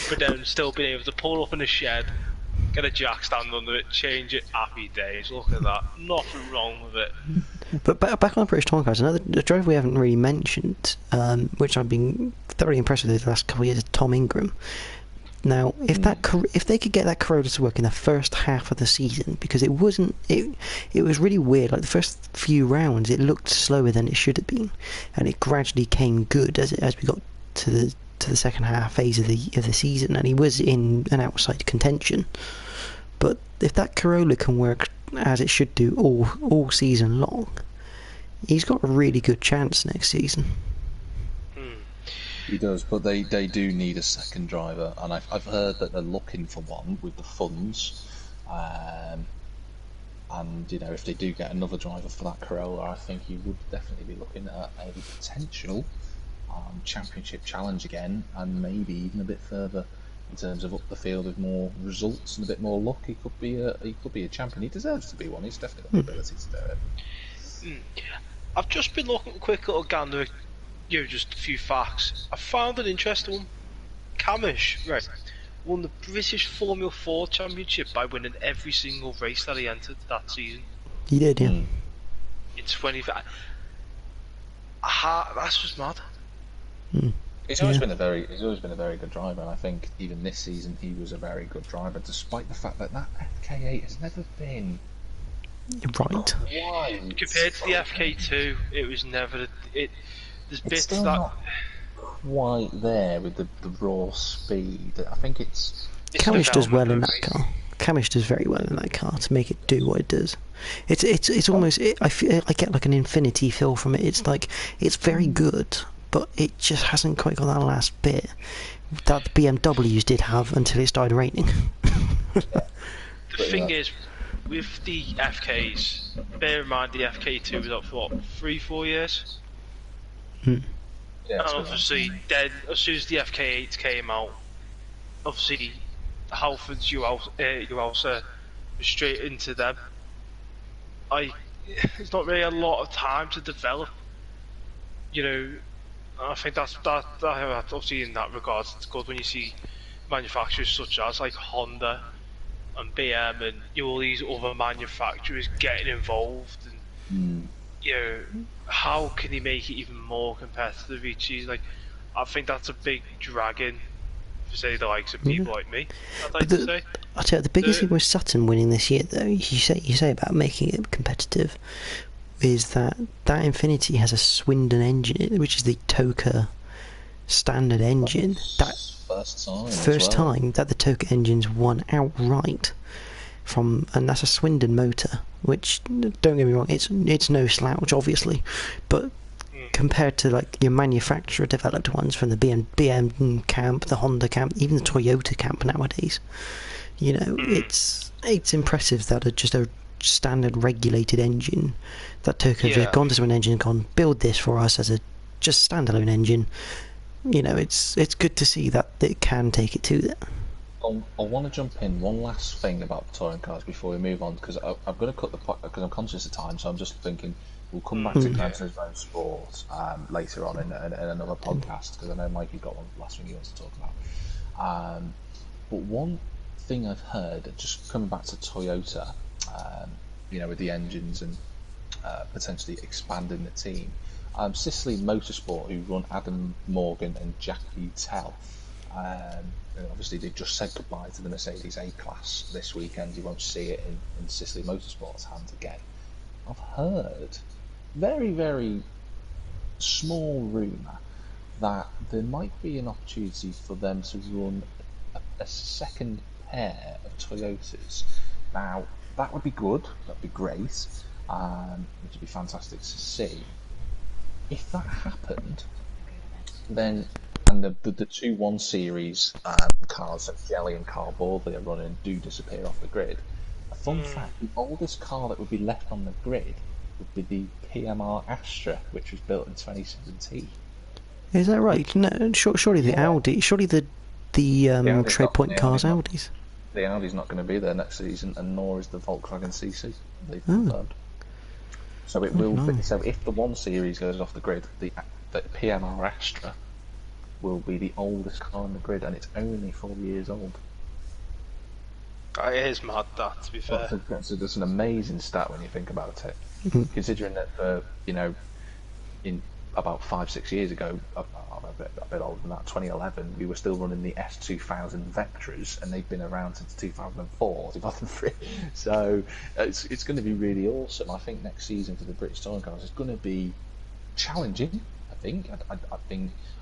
But then still being able to pull up in a shed, get a jack stand under it, change it, happy days. Look at that, nothing wrong with it. But back on British Touring Cars, another driver we haven't really mentioned, which I've been thoroughly impressed with the last couple of years, is Tom Ingram. Now, if they could get that Corolla to work in the first half of the season, because it was really weird. Like the first few rounds, it looked slower than it should have been, and it gradually came good as we got to the second half phase of the season, and he was in an outside contention. But if that Corolla can work as it should do all season long, he's got a really good chance next season. He does, but they do need a second driver, and I've heard that they're looking for one with the funds. And if they do get another driver for that Corolla, I think you would definitely be looking at a potential championship challenge again, and maybe even a bit further in terms of up the field with more results and a bit more luck. He could be a champion. He deserves to be one. He's definitely got the ability to do it. I've just been looking at a quick little gander. Just a few facts. I found an interesting one. Camish, right, won the British Formula 4 Championship by winning every single race that he entered that season. He did, yeah. In 25. That's just mad. He's always been a very good driver, and I think even this season he was a very good driver, despite the fact that FK8 has never been right. Compared to the FK2, it was never. There's bits still that not quite there with the raw speed. I think it's Camish does well in that car. Camish does very well in that car to make it do what it does. It's almost I get like an Infinity feel from it. It's like it's very good, but it just hasn't quite got that last bit that the BMWs did have until it started raining. The thing is, with the FKs, bear in mind the FK2 was up for what, 3-4 years? Yeah, and obviously, then as soon as the FK8 came out, obviously, Halfords, Uelsa, straight into them. It's not really a lot of time to develop. You know, I think that obviously in that regard, it's good when you see manufacturers such as like Honda and BM and all these other manufacturers getting involved, and you know, how can they make it even more competitive each season? Like, I think that's a big dragon for say the likes of people like me. I'd like to say. I tell you, the biggest thing with Sutton winning this year, though, you say about making it competitive, is that Infinity has a Swindon engine in it, which is the Toka standard engine. That first time that the Toka engine's won outright from, and that's a Swindon motor. Which, don't get me wrong, it's no slouch, obviously, but compared to like your manufacturer developed ones from the BM camp, the Honda camp, even the Toyota camp nowadays, you know, it's impressive that just a standard regulated engine that Toka have just gone to an engine and gone, build this for us as a just standalone engine. You know, it's good to see that it can take it to that. I want to jump in one last thing about the touring cars before we move on, because I'm going to cut the because I'm conscious of time, so I'm just thinking we'll come back to Gran Turismo Sport later on in another podcast, because I know Mikey's got one last thing he wants to talk about. But one thing I've heard, just coming back to Toyota, you know, with the engines and potentially expanding the team, Sicily Motorsport, who run Adam Morgan and Jackie Tell, and obviously they've just said goodbye to the Mercedes A-Class this weekend. You won't see it in Sicily Motorsport's hands again. I've heard very, very small rumour that there might be an opportunity for them to run a second pair of Toyotas. Now, that would be good, that would be great, it would be fantastic to see. If that happened, then, and the two 1 Series cars that Jelly and Carl Baldley are running do disappear off the grid. A fun fact, the oldest car that would be left on the grid would be the PMR Astra, which was built in 2017. Is that right? No, surely the Audi, surely the Trade Point cars Audis. The Audi's not going to be there next season, and nor is the Volkswagen CC. They've confirmed. So it will be. So if the 1 Series goes off the grid, the PMR Astra will be the oldest car on the grid, and it's only 4 years old. It is mad, that, to be fair. So that's an amazing stat when you think about it. Considering that, you know, in about 5-6 years ago, a bit older than that, 2011, we were still running the S2000 Vectras, and they've been around since 2004, 2003. So it's going to be really awesome. I think next season for the British touring cars is going to be challenging. I think.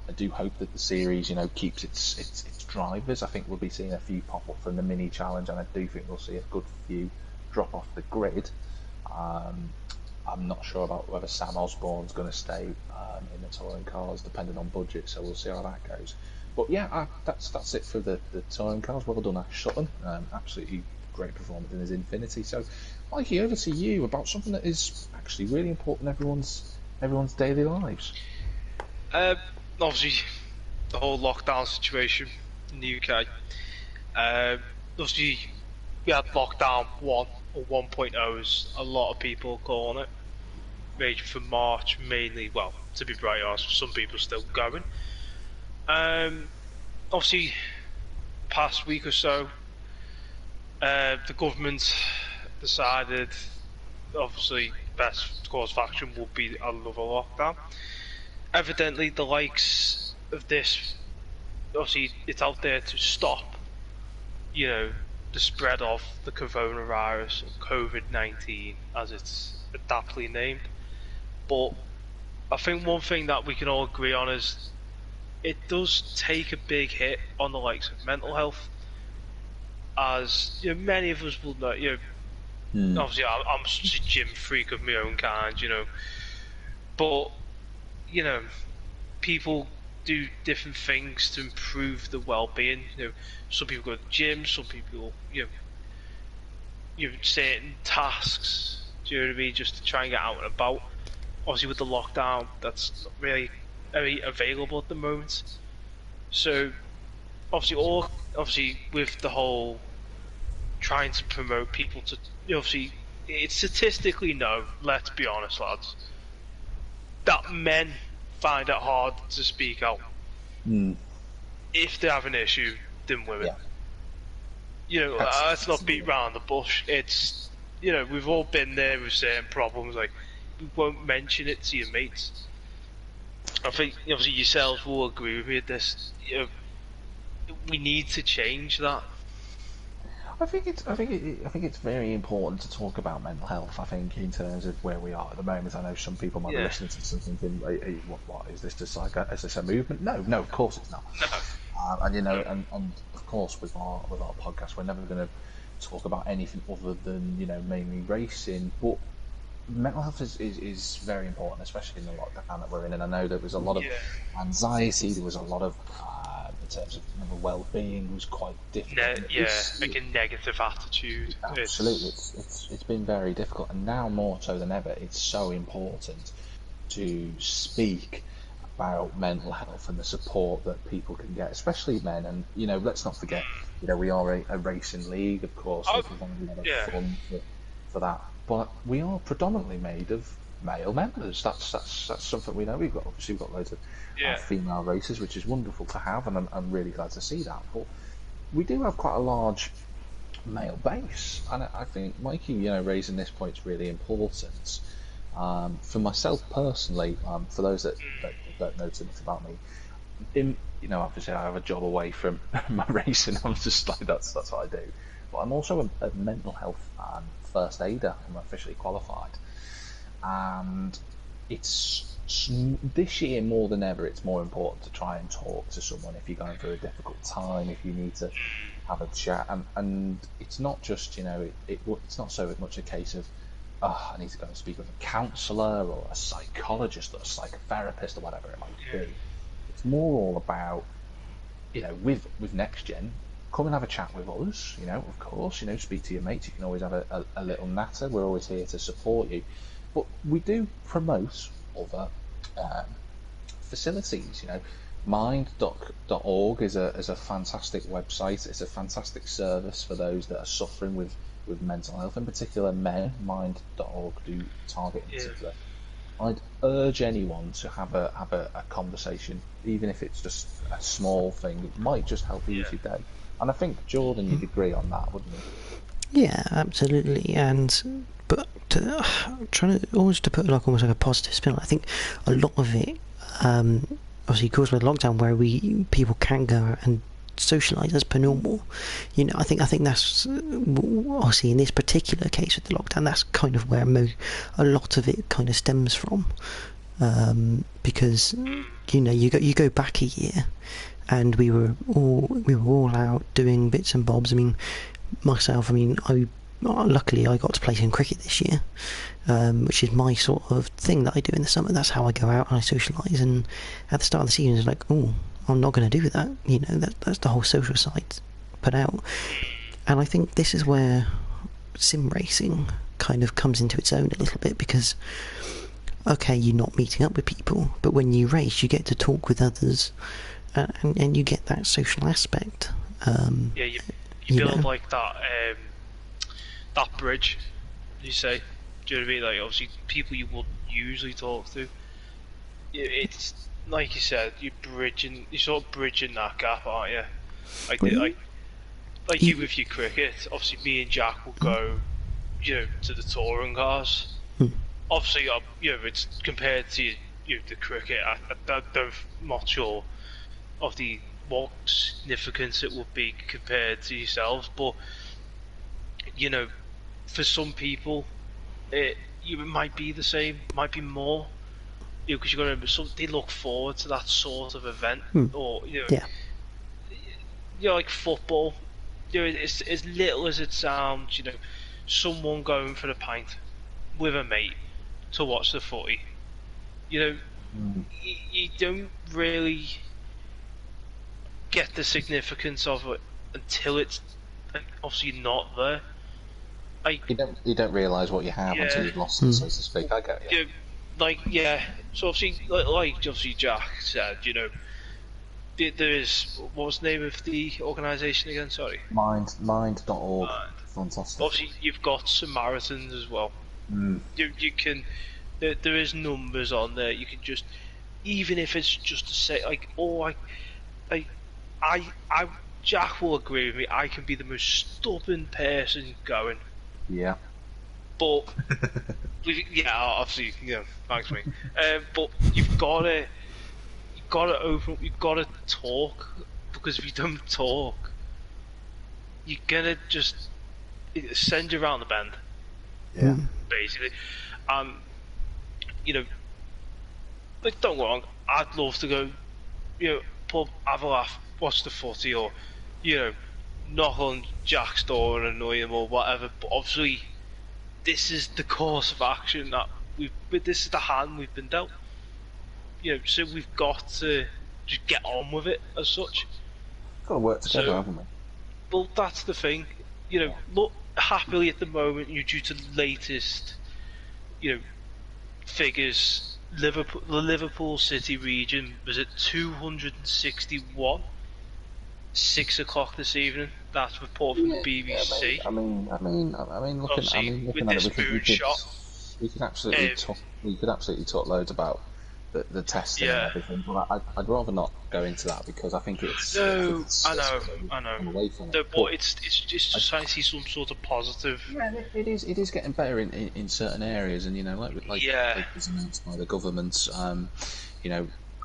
I do hope that the series, you know, keeps its drivers. I think we'll be seeing a few pop up from the mini challenge, and I do think we'll see a good few drop off the grid. I'm not sure about whether Sam Osborne's going to stay in the touring cars, depending on budget. So we'll see how that goes. But yeah, that's it for the touring cars. Well done, Ash Sutton. Absolutely great performance in his Infinity. So, Mikey, over to you about something that is actually really important in everyone's daily lives. Obviously, the whole lockdown situation in the UK. Obviously, we had lockdown 1 or 1.0, as a lot of people calling it, ranging from March mainly. Well, to be bright honest, some people still going. Obviously, past week or so, the government decided, obviously, best course of action would be another lockdown. Evidently, the likes of this, obviously, it's out there to stop, you know, the spread of the coronavirus, COVID-19, as it's adaptly named. But I think one thing that we can all agree on is it does take a big hit on the likes of mental health. as many of us will know. Obviously, I'm such a gym freak of my own kind, but people do different things to improve the well-being. Some people go to the gym, some people certain tasks. Do you know what I mean? Just to try and get out and about. Obviously, with the lockdown, that's not really very available at the moment. So, obviously, with the whole trying to promote people to, obviously, it's statistically known. Let's be honest, lads, that men find it hard to speak out if they have an issue than women. Let's not beat around the bush. It's we've all been there with certain problems. Like, we won't mention it to your mates. I think obviously yourselves will agree with me at this. We need to change that. I think it's very important to talk about mental health. I think in terms of where we are at the moment. I know some people might be listening to something thinking, "What is this? Just like is this a movement?" No, of course it's not. And of course with our podcast, we're never going to talk about anything other than mainly racing. But mental health is very important, especially in the lockdown that we're in. And I know there was a lot of anxiety. There was a lot of in terms of well-being was quite difficult. Like a negative attitude. Absolutely, it's been very difficult, and now more so than ever, it's so important to speak about mental health and the support that people can get, especially men. And let's not forget, we are a racing league, of course. We provide a lot of fun for that, but we are predominantly made of male members. That's something we know. We've got loads of female racers, which is wonderful to have, and I'm really glad to see that. But we do have quite a large male base, and I think Mikey, raising this point is really important. For myself personally, for those that don't know too much about me, obviously I have a job away from my racing. I'm just like that's what I do. But I'm also a mental health first aider. I'm officially qualified, and it's this year more than ever. It's more important to try and talk to someone if you're going through a difficult time. If you need to have a chat, and it's not just it's not so much a case of I need to go and speak with a counsellor or a psychologist or a psychotherapist or whatever it might be. It's more all about with NXTGEN, come and have a chat with us. Of course, speak to your mates. You can always have a little natter. We're always here to support you, but we do promote other facilities. Mind.org is a fantastic website. It's a fantastic service for those that are suffering with mental health, in particular men. Mind.org do target in particular. I'd urge anyone to have a conversation, even if it's just a small thing. It might just help ease your day. And I think, Jordan, you'd agree on that, wouldn't you? Yeah, absolutely. But trying to always to put almost like a positive spin. I think a lot of it, obviously, caused by the lockdown, where people can go out and socialise as per normal. I think that's obviously in this particular case with the lockdown. That's kind of where a lot of it kind of stems from, because you go back a year, and we were all out doing bits and bobs. I mean, myself. I mean, luckily I got to play some cricket this year, which is my sort of thing that I do in the summer. That's how I go out and I socialise. And at the start of the season, it's like, oh, I'm not going to do that. That's the whole social side put out. And I think this is where sim racing kind of comes into its own a little bit, because okay, you're not meeting up with people, but when you race, you get to talk with others, and you get that social aspect. You build like that bridge, you say. Do you know what I mean? Like, obviously, people you wouldn't usually talk to. It's like you said, you're sort of bridging that gap, aren't you? Like you with your cricket. Obviously, me and Jack will go, to the touring cars. Obviously, it's compared to the cricket. I'm not sure of what significance it would be compared to yourselves, but for some people, it might be the same, might be more. Because you've got to remember, they look forward to that sort of event, or like football. it's as little as it sounds. Someone going for a pint with a mate to watch the footy. You don't really get the significance of it until it's obviously not there. You don't realise what you have until you've lost it, so to speak. I get you. So obviously Jack said, there is, what was the name of the organisation again? Sorry. Mind.org. Fantastic. Obviously, you've got Samaritans as well. You can. There is numbers on there. You can just, even if it's just to say Jack will agree with me. I can be the most stubborn person going. Yeah. But obviously, thanks mate. But you've got to open up. You've got to talk, because if you don't talk, you're gonna just send you around the bend. Yeah. Basically, don't go wrong. I'd love to go, pub, have a laugh, watch the footy, or knock on Jack's door and annoy him or whatever. But obviously, this is the course of action that this is the hand we've been dealt. So we've got to just get on with it as such. Got to work together, haven't we? Well, that's the thing. Look, happily at the moment, due to the latest, figures. The Liverpool City region was at 261. 6 o'clock this evening. That's reported from the BBC. Yeah, I mean, looking at it, we could absolutely talk loads about the testing and everything, but I'd rather not go into that, because I think it's. No, I know. But it's just trying to see some sort of positive. Yeah, it is getting better in certain areas, and like was announced by the government.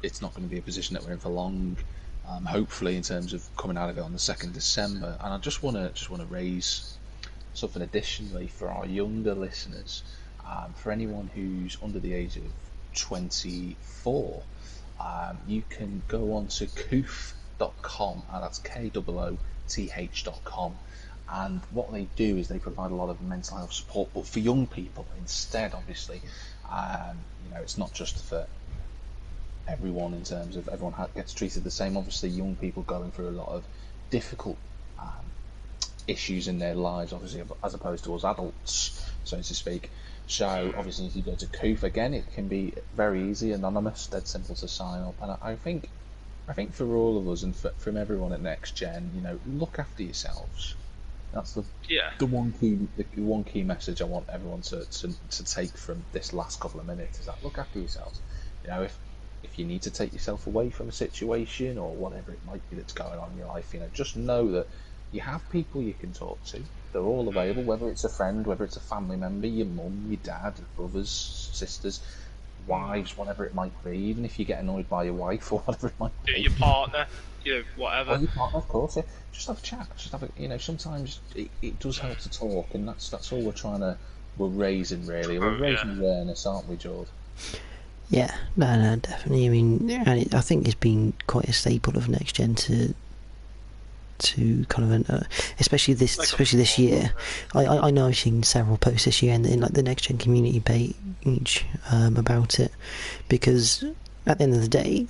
It's not going to be a position that we're in for long. Hopefully, in terms of coming out of it on the 2nd December, and I just want to raise something additionally for our younger listeners, for anyone who's under the age of 24, you can go on to kooth.com, and that's KOOTH.com, and what they do is they provide a lot of mental health support, but for young people instead. Obviously, it's not just for everyone, in terms of everyone gets treated the same. Obviously, young people going through a lot of difficult issues in their lives, obviously, as opposed to us adults, so to speak. So obviously, if you go to Kooth, again, it can be very easy, anonymous, dead simple to sign up. And I think for all of us, and from everyone at NXTGEN, look after yourselves. That's the one key message I want everyone to take from this last couple of minutes, is that look after yourselves. If you need to take yourself away from a situation or whatever it might be that's going on in your life, just know that you have people you can talk to. They're all available, whether it's a friend, whether it's a family member, your mum, your dad, your brothers, sisters, wives, whatever it might be. Even if you get annoyed by your wife or whatever it might be. Your partner, whatever. Or your partner, of course. Yeah. Just have a chat. Just have a, sometimes it does help to talk, and that's all we're raising really. We're raising awareness, aren't we, George? Yeah, no, definitely. I mean, and I think it's been quite a staple of NXTGEN to kind of, especially this year. I know I've seen several posts this year in the NXTGEN community page about it, because at the end of the day,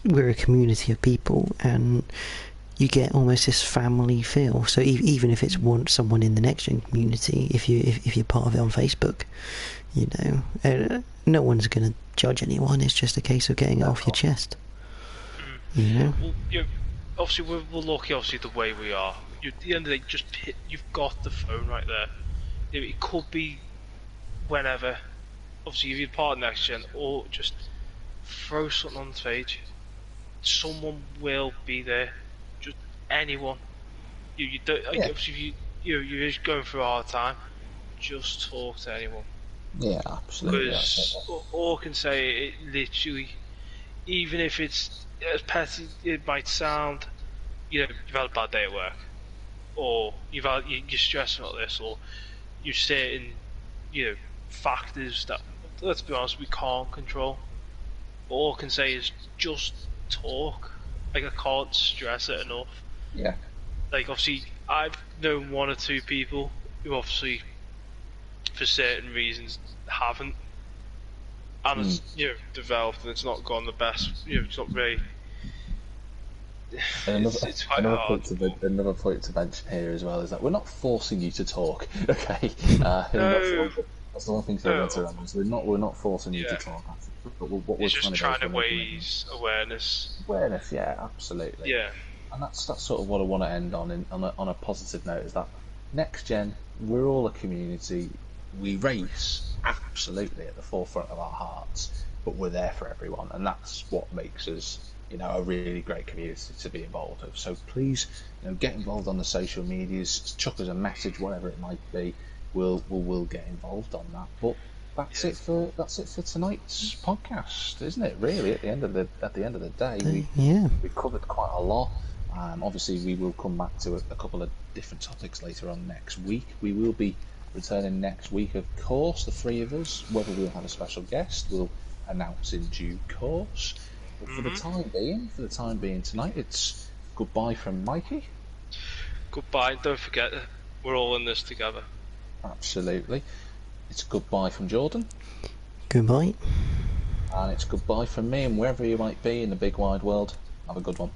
we're a community of people, and you get almost this family feel. So even if it's someone in the NXTGEN community, if you're part of it on Facebook, no one's going to judge anyone. It's just a case of getting it off your chest. Well, obviously we're lucky, obviously, the way we are. At the end of the day, you've got the phone right there. It could be whenever. Obviously, if you're part of NXTGEN, or just throw something on the page. Someone will be there. Just anyone. You don't. Obviously, if you're just going through a hard time, just talk to anyone. Yeah, absolutely. Because all I can say, it literally, even if it's as petty it might sound, you've had a bad day at work, or you're stressing about this, or you're certain, factors that, let's be honest, we can't control. All I can say is just talk. I can't stress it enough. Yeah. like obviously I've known one or two people who obviously for certain reasons haven't, and it's developed and it's not gone the best. It's not very. It's quite hard. Another point to mention here as well is that we're not forcing you to talk. Okay, No. that's the one thing to remember. We're not forcing you to talk. But what we're just trying to raise awareness. Awareness, yeah, absolutely. Yeah. And that's sort of what I want to end on on a positive note, is that next gen, we're all a community. We race absolutely at the forefront of our hearts, but we're there for everyone, and that's what makes us, a really great community to be involved with. So please, get involved on the social medias, chuck us a message, whatever it might be. We'll get involved on that. But that's it for tonight's podcast, isn't it? Really, at the end of the day, we've covered quite a lot. Obviously, we will come back to a couple of different topics later on next week. We will be returning next week, of course, the three of us. Whether we'll have a special guest, we'll announce in due course. But for the time being tonight, it's goodbye from Mikey. Goodbye. Don't forget, we're all in this together. Absolutely. It's goodbye from Jordan. Goodbye. And it's goodbye from me, and wherever you might be in the big wide world, have a good one.